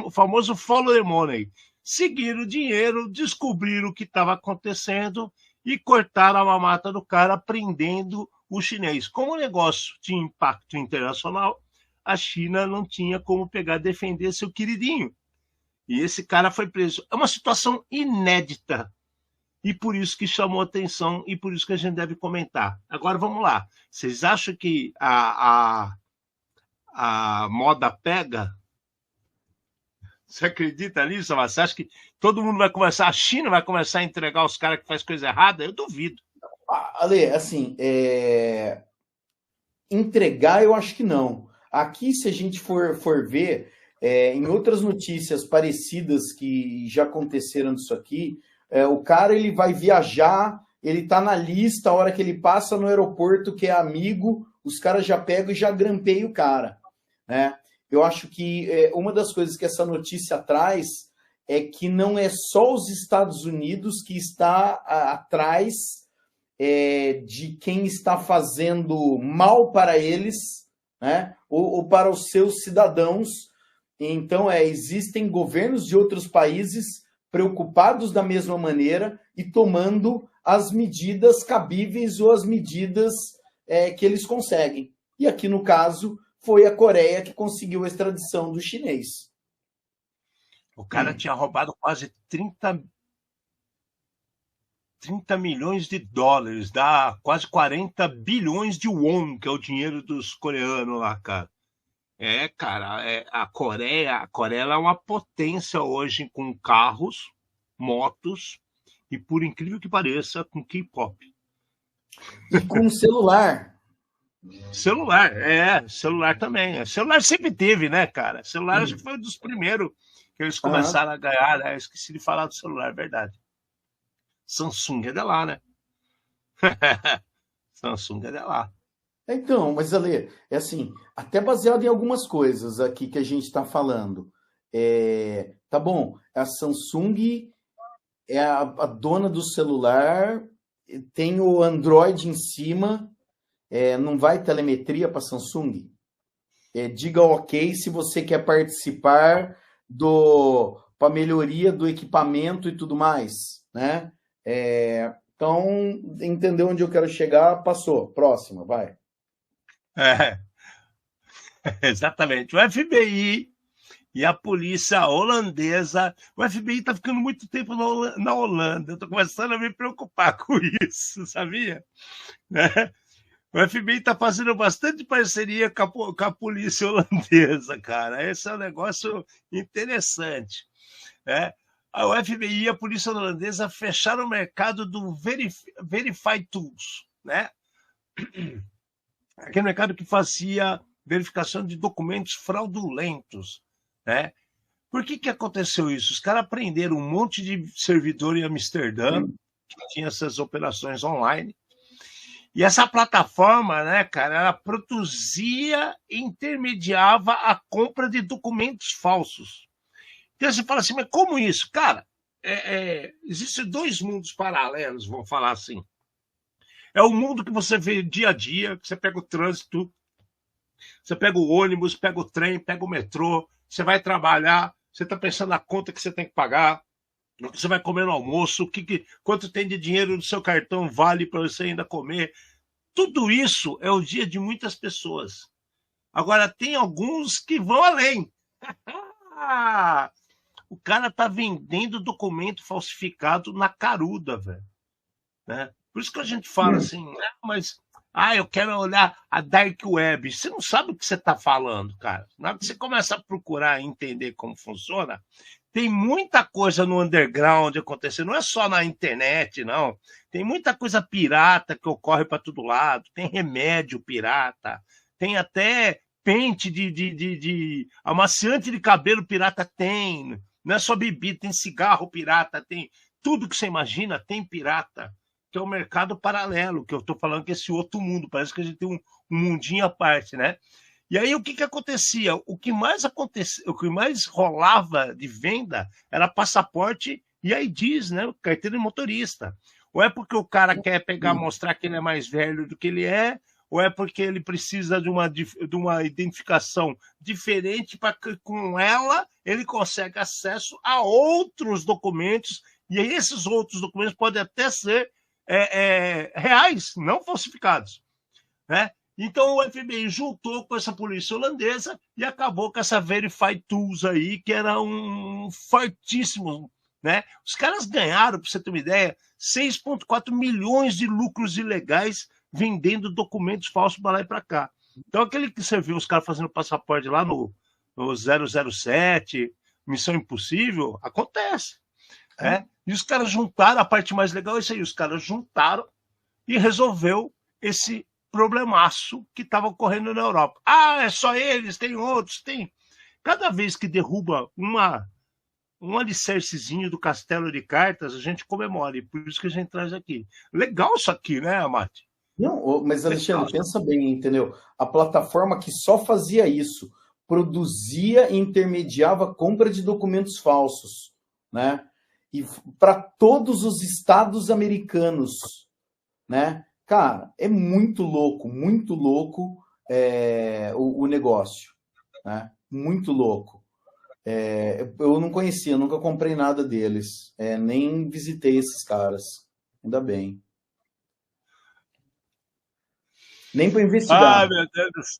o famoso follow the money. Seguiram o dinheiro, descobriram o que estava acontecendo e cortaram a mamata do cara, prendendo o chinês. Como o negócio tinha impacto internacional, a China não tinha como pegar e defender seu queridinho. E esse cara foi preso. É uma situação inédita. E por isso que chamou atenção e por isso que a gente deve comentar. Agora vamos lá. Vocês acham que a moda pega? Você acredita nisso? Você acha que todo mundo vai começar, a China vai começar a entregar os caras que fazem coisa errada? Eu duvido. Ale, assim, entregar eu acho que não. Aqui, se a gente for ver, em outras notícias parecidas que já aconteceram disso aqui, o cara ele vai viajar, ele tá na lista, a hora que ele passa no aeroporto, que é amigo, os caras já pegam e já grampeiam o cara, né? Eu acho que uma das coisas que essa notícia traz é que não é só os Estados Unidos que está atrás de quem está fazendo mal para eles, né? Ou para os seus cidadãos. Então, existem governos de outros países preocupados da mesma maneira e tomando as medidas cabíveis ou as medidas que eles conseguem. E aqui, no caso, foi a Coreia que conseguiu a extradição do chinês. O cara tinha roubado quase 30 milhões de dólares, dá quase 40 bilhões de won, que é o dinheiro dos coreanos lá, cara. Cara, a Coreia ela é uma potência hoje com carros, motos e, por incrível que pareça, com K-pop. E com celular. Celular também. Celular sempre teve, né, cara? Celular acho que foi um dos primeiros que eles começaram a ganhar, né? Eu esqueci de falar do celular, é verdade. Samsung é de lá, né? Samsung é de lá. Então, mas Ale, é assim, até baseado em algumas coisas aqui que a gente está falando. Tá bom, a Samsung é a dona do celular, tem o Android em cima, não vai telemetria para Samsung? Diga ok se você quer participar para melhoria do equipamento e tudo mais, né? Então, entendeu onde eu quero chegar? Passou. Próxima, vai. Exatamente. O FBI e a polícia holandesa. O FBI está ficando muito tempo na Holanda. Eu estou começando a me preocupar com isso, sabia? Né? O FBI está fazendo bastante parceria com a polícia holandesa, cara. Esse é um negócio interessante. Né? O FBI e a polícia holandesa fecharam o mercado do Verify Tools, né? Aquele mercado que fazia verificação de documentos fraudulentos, né? Por que aconteceu isso? Os caras prenderam um monte de servidor em Amsterdã, que tinha essas operações online, e essa plataforma, né, cara, ela produzia e intermediava a compra de documentos falsos. Então você fala assim, mas como isso? Cara, existem dois mundos paralelos, vamos falar assim. É o mundo que você vê dia a dia, que você pega o trânsito, você pega o ônibus, pega o trem, pega o metrô, você vai trabalhar, você está pensando na conta que você tem que pagar, o que você vai comer no almoço, quanto tem de dinheiro no seu cartão vale para você ainda comer. Tudo isso é o dia de muitas pessoas. Agora, tem alguns que vão além. O cara está vendendo documento falsificado na caruda, velho. Né? Por isso que a gente fala assim, né? Mas eu quero olhar a Dark Web. Você não sabe o que você está falando, cara. Na hora que você começa a procurar e entender como funciona, tem muita coisa no underground acontecendo, não é só na internet, não. Tem muita coisa pirata que ocorre para todo lado, tem remédio pirata, tem até pente de amaciante de cabelo pirata tem, não é só bebida, tem cigarro pirata, tem tudo que você imagina, tem pirata, que é o mercado paralelo, que eu estou falando que é esse outro mundo, parece que a gente tem um mundinho à parte, né? E aí o que acontecia? O que mais rolava de venda era passaporte e IDs, né? Carteira de motorista. Ou é porque o cara quer mostrar que ele é mais velho do que ele é, ou é porque ele precisa de uma identificação diferente para que com ela ele consegue acesso a outros documentos, e esses outros documentos podem até ser reais, não falsificados, né? Então o FBI juntou com essa polícia holandesa e acabou com essa Verify Tools aí, que era um fortíssimo, né? Os caras ganharam, para você ter uma ideia, 6,4 milhões de lucros ilegais vendendo documentos falsos para lá e para cá. Então aquele que você viu os caras fazendo passaporte lá no 007, Missão Impossível, acontece, né? E os caras juntaram, a parte mais legal é isso aí, os caras juntaram e resolveu esse problemaço que estava ocorrendo na Europa. É só eles, tem outros, tem. Cada vez que derruba um alicercezinho do castelo de cartas, a gente comemora, e por isso que a gente traz aqui. Legal isso aqui, né, Amate? Não, mas Alexandre, pensa bem, entendeu? A plataforma que só fazia isso, produzia e intermediava a compra de documentos falsos, né? E para todos os estados americanos, né? Cara, é muito louco o negócio, né? Muito louco. Eu não conhecia, nunca comprei nada deles, nem visitei esses caras, ainda bem. Nem para investigar. Meu Deus.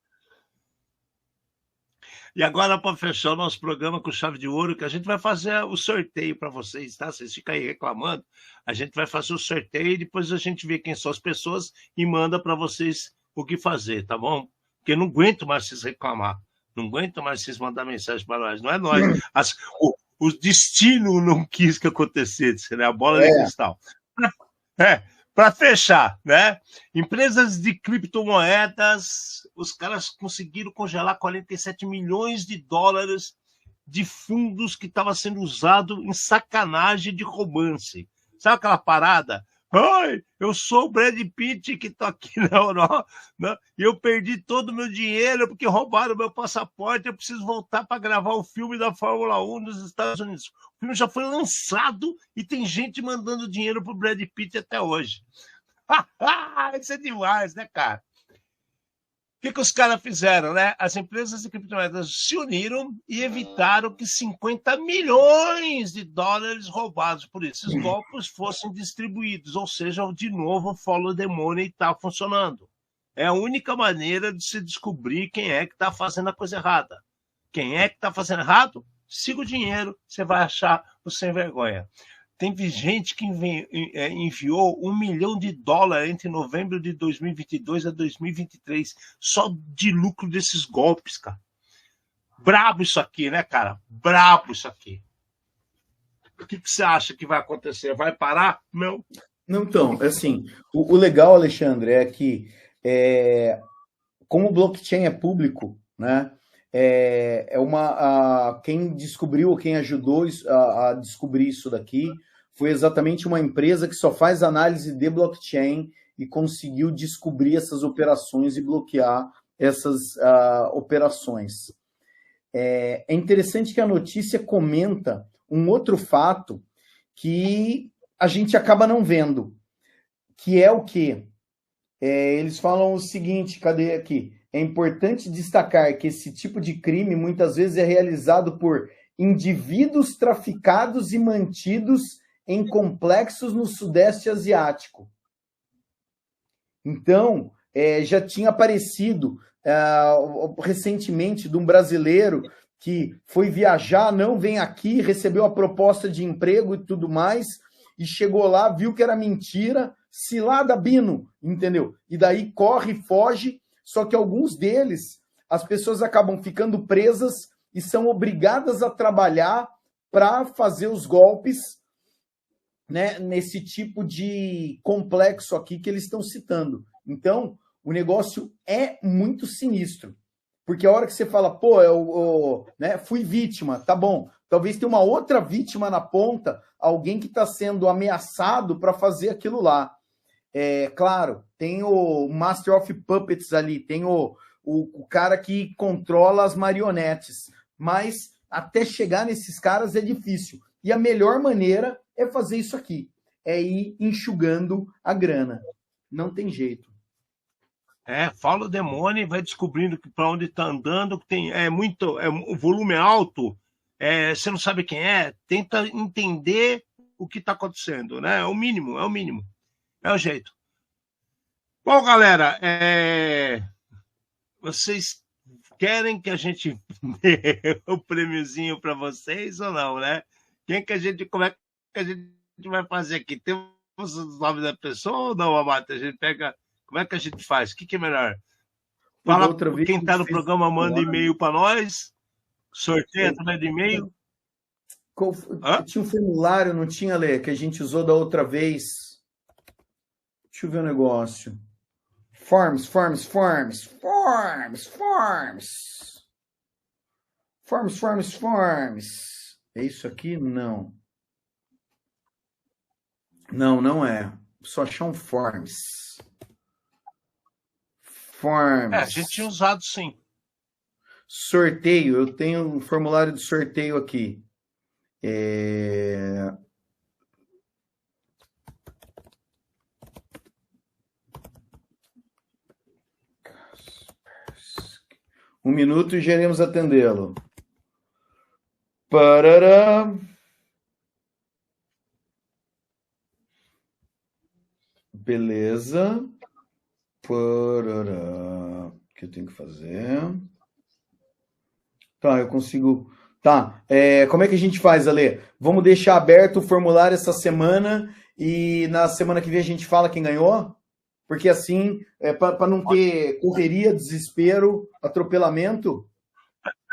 E agora, para fechar o nosso programa com chave de ouro, que a gente vai fazer o sorteio para vocês, tá? Vocês ficam aí reclamando, a gente vai fazer o sorteio e depois a gente vê quem são as pessoas e manda para vocês o que fazer, tá bom? Porque eu não aguento mais vocês reclamar, não aguento mais vocês mandar mensagem para nós, não é nós. O destino não quis que acontecesse, né? A bola de cristal. Para fechar, né? Empresas de criptomoedas, os caras conseguiram congelar 47 milhões de dólares de fundos que estava sendo usado em sacanagem de romance. Sabe aquela parada? Ai, eu sou o Brad Pitt que estou aqui na Europa, né? E eu perdi todo o meu dinheiro porque roubaram o meu passaporte, eu preciso voltar para gravar o filme da Fórmula 1 nos Estados Unidos. O filme já foi lançado e tem gente mandando dinheiro pro Brad Pitt até hoje. Isso é demais, né, cara? O que os caras fizeram, né? As empresas de criptomoedas se uniram e evitaram que 50 milhões de dólares roubados por esses golpes fossem distribuídos. Ou seja, de novo, o follow the money está funcionando. É a única maneira de se descobrir quem é que está fazendo a coisa errada. Quem é que está fazendo errado? Siga o dinheiro, você vai achar o sem vergonha. Teve gente que enviou $1 milhão entre novembro de 2022 a 2023, só de lucro desses golpes, cara. Brabo isso aqui, né, cara? Brabo isso aqui. O que você acha que vai acontecer? Vai parar? Não. Não, então, assim, o legal, Alexandre, é que como o blockchain é público, né? Quem descobriu ou quem ajudou a descobrir isso daqui foi exatamente uma empresa que só faz análise de blockchain e conseguiu descobrir essas operações e bloquear essas operações. É interessante que a notícia comenta um outro fato que a gente acaba não vendo, que é o quê? Eles falam o seguinte, cadê aqui? É importante destacar que esse tipo de crime muitas vezes é realizado por indivíduos traficados e mantidos em complexos no Sudeste Asiático. Então, já tinha aparecido recentemente de um brasileiro que foi viajar, não vem aqui, recebeu a proposta de emprego e tudo mais, e chegou lá, viu que era mentira, cilada Bino, entendeu? E daí corre, foge, só que alguns deles, as pessoas acabam ficando presas e são obrigadas a trabalhar para fazer os golpes, né, nesse tipo de complexo aqui que eles estão citando. Então, o negócio é muito sinistro. Porque a hora que você fala, pô, né, fui vítima, tá bom. Talvez tenha uma outra vítima na ponta, alguém que está sendo ameaçado para fazer aquilo lá. Claro, tem o Master of Puppets ali, tem o cara que controla as marionetes, mas até chegar nesses caras é difícil. E a melhor maneira é fazer isso aqui, é ir enxugando a grana. Não tem jeito. Fala o demônio, vai descobrindo para onde está andando, que tem o volume é alto, você não sabe quem é, tenta entender o que está acontecendo, né? É o mínimo, é o jeito. Bom, galera, vocês querem que a gente dê o prêmiozinho para vocês ou não, né? Como é que a gente vai fazer aqui? Temos os nomes da pessoa ou não, Amata? A gente pega. Como é que a gente faz? O que é melhor? Fala, quem está no programa manda e-mail para nós. Sorteia através de e-mail. Tinha um formulário, não tinha, Lê, que a gente usou da outra vez. Deixa eu ver o negócio. Forms. É isso aqui? Não. Não é. Só achar um Forms. A gente tinha usado, sim. Sorteio. Eu tenho um formulário de sorteio aqui. Um minuto e já iremos atendê-lo. Parará. Beleza. Parará. O que eu tenho que fazer? Tá, eu consigo. Tá. Como é que a gente faz, Ale? Vamos deixar aberto o formulário essa semana e na semana que vem a gente fala quem ganhou? Porque assim, para não ter correria, desespero, atropelamento.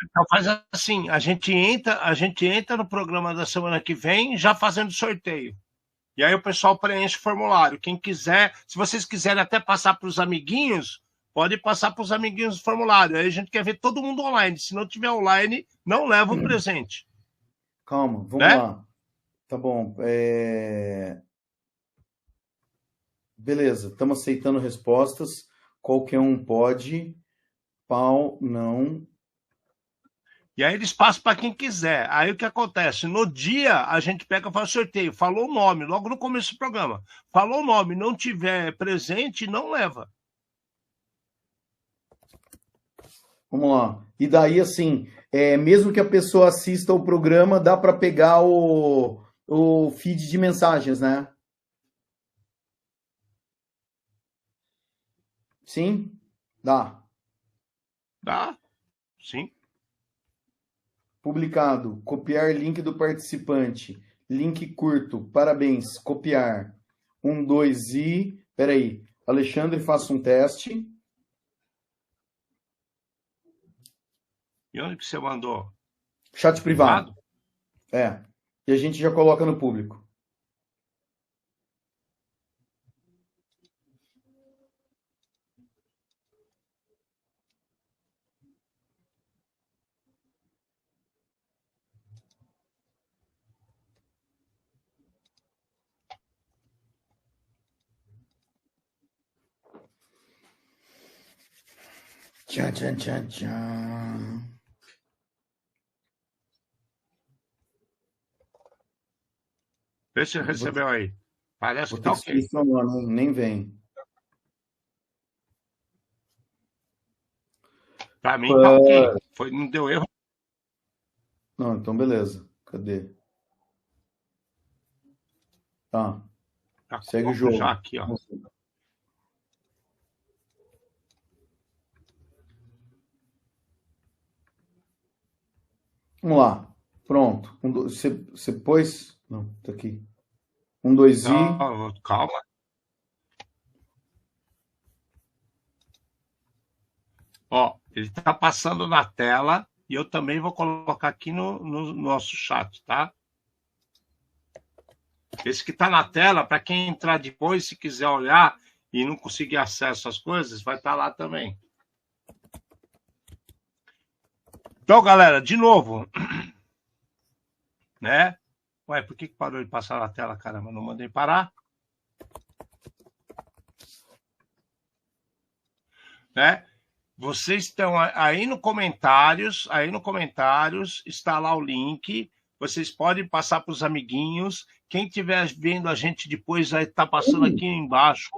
Então faz assim, a gente entra no programa da semana que vem já fazendo sorteio. E aí o pessoal preenche o formulário. Quem quiser, se vocês quiserem até passar para os amiguinhos, pode passar para os amiguinhos o formulário. Aí a gente quer ver todo mundo online. Se não tiver online, não leva o presente. Calma, vamos Né? lá. Tá bom. Beleza, estamos aceitando respostas. Qualquer um pode. Pau, não. E aí eles passam para quem quiser. Aí o que acontece? No dia, a gente pega e faz o sorteio. Falou o nome, logo no começo do programa. Falou o nome, não tiver presente, não leva. Vamos lá. E daí, assim, mesmo que a pessoa assista o programa, dá para pegar o feed de mensagens, né? Sim? Dá. Dá? Sim. Publicado. Copiar link do participante. Link curto. Parabéns. Copiar. 1, 2 e... Peraí. Alexandre, faça um teste. E onde que você mandou? Chat privado. E a gente já coloca no público. Tchan, tchan, tchan, tchan. Vê se recebeu aí. Parece Vou que ter tá que ok. selecionar, nem vem. Pra mim tá ok. Não deu erro. Não, então beleza. Cadê? Tá. Tá Segue o jogo. Já aqui, ó. Vamos lá. Pronto. Você pôs? Não, tá aqui. 1, 2 e... Não, calma. Ó, ele tá passando na tela e eu também vou colocar aqui no nosso chat, tá? Esse que tá na tela, para quem entrar depois, se quiser olhar e não conseguir acesso às coisas, vai estar lá também. Então, galera, de novo, né? Ué, por que parou de passar na tela, caramba? Não mandei parar. Né? Vocês estão aí no comentários, está lá o link. Vocês podem passar para os amiguinhos. Quem estiver vendo a gente depois vai estar passando aqui embaixo.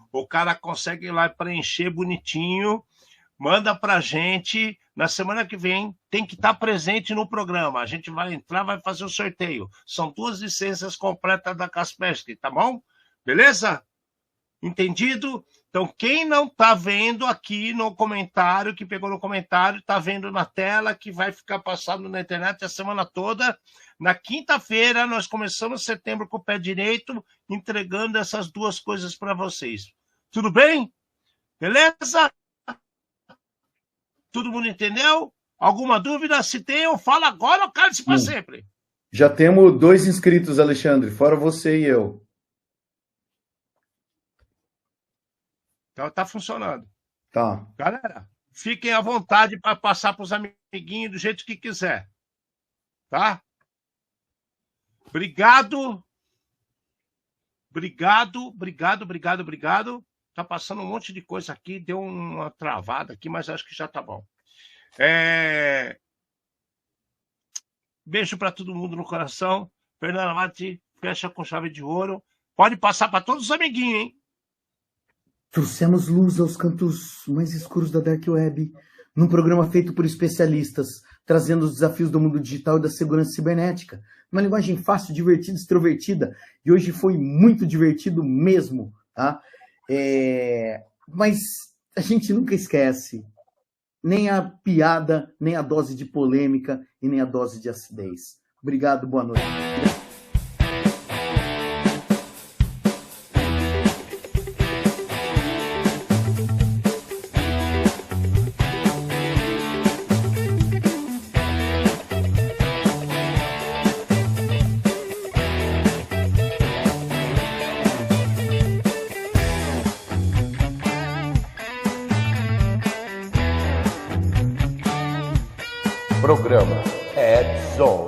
O cara consegue ir lá preencher bonitinho. Manda para a gente. Na semana que vem tem que estar presente no programa. A gente vai entrar, vai fazer o sorteio. São 2 licenças completas da Kaspersky, tá bom? Beleza? Entendido? Então, quem não está vendo aqui no comentário, que pegou no comentário, está vendo na tela, que vai ficar passando na internet a semana toda. Na quinta-feira, nós começamos setembro com o pé direito, entregando essas 2 coisas para vocês. Tudo bem? Beleza? Todo mundo entendeu? Alguma dúvida? Se tem, eu falo agora ou cale-se para sempre. Já temos 2 inscritos, Alexandre, fora você e eu. Então tá funcionando. Tá. Galera, fiquem à vontade para passar para os amiguinhos do jeito que quiser. Tá? Obrigado. Obrigado. Tá passando um monte de coisa aqui, deu uma travada aqui, mas acho que já tá bom. Beijo para todo mundo no coração. Fernanda Mati, fecha com chave de ouro. Pode passar para todos os amiguinhos, hein? Trouxemos luz aos cantos mais escuros da Dark Web, num programa feito por especialistas, trazendo os desafios do mundo digital e da segurança cibernética, numa linguagem fácil, divertida, extrovertida, e hoje foi muito divertido mesmo, tá? Mas a gente nunca esquece nem a piada, nem a dose de polêmica e nem a dose de acidez. Obrigado, boa noite. Programa Ed Zone.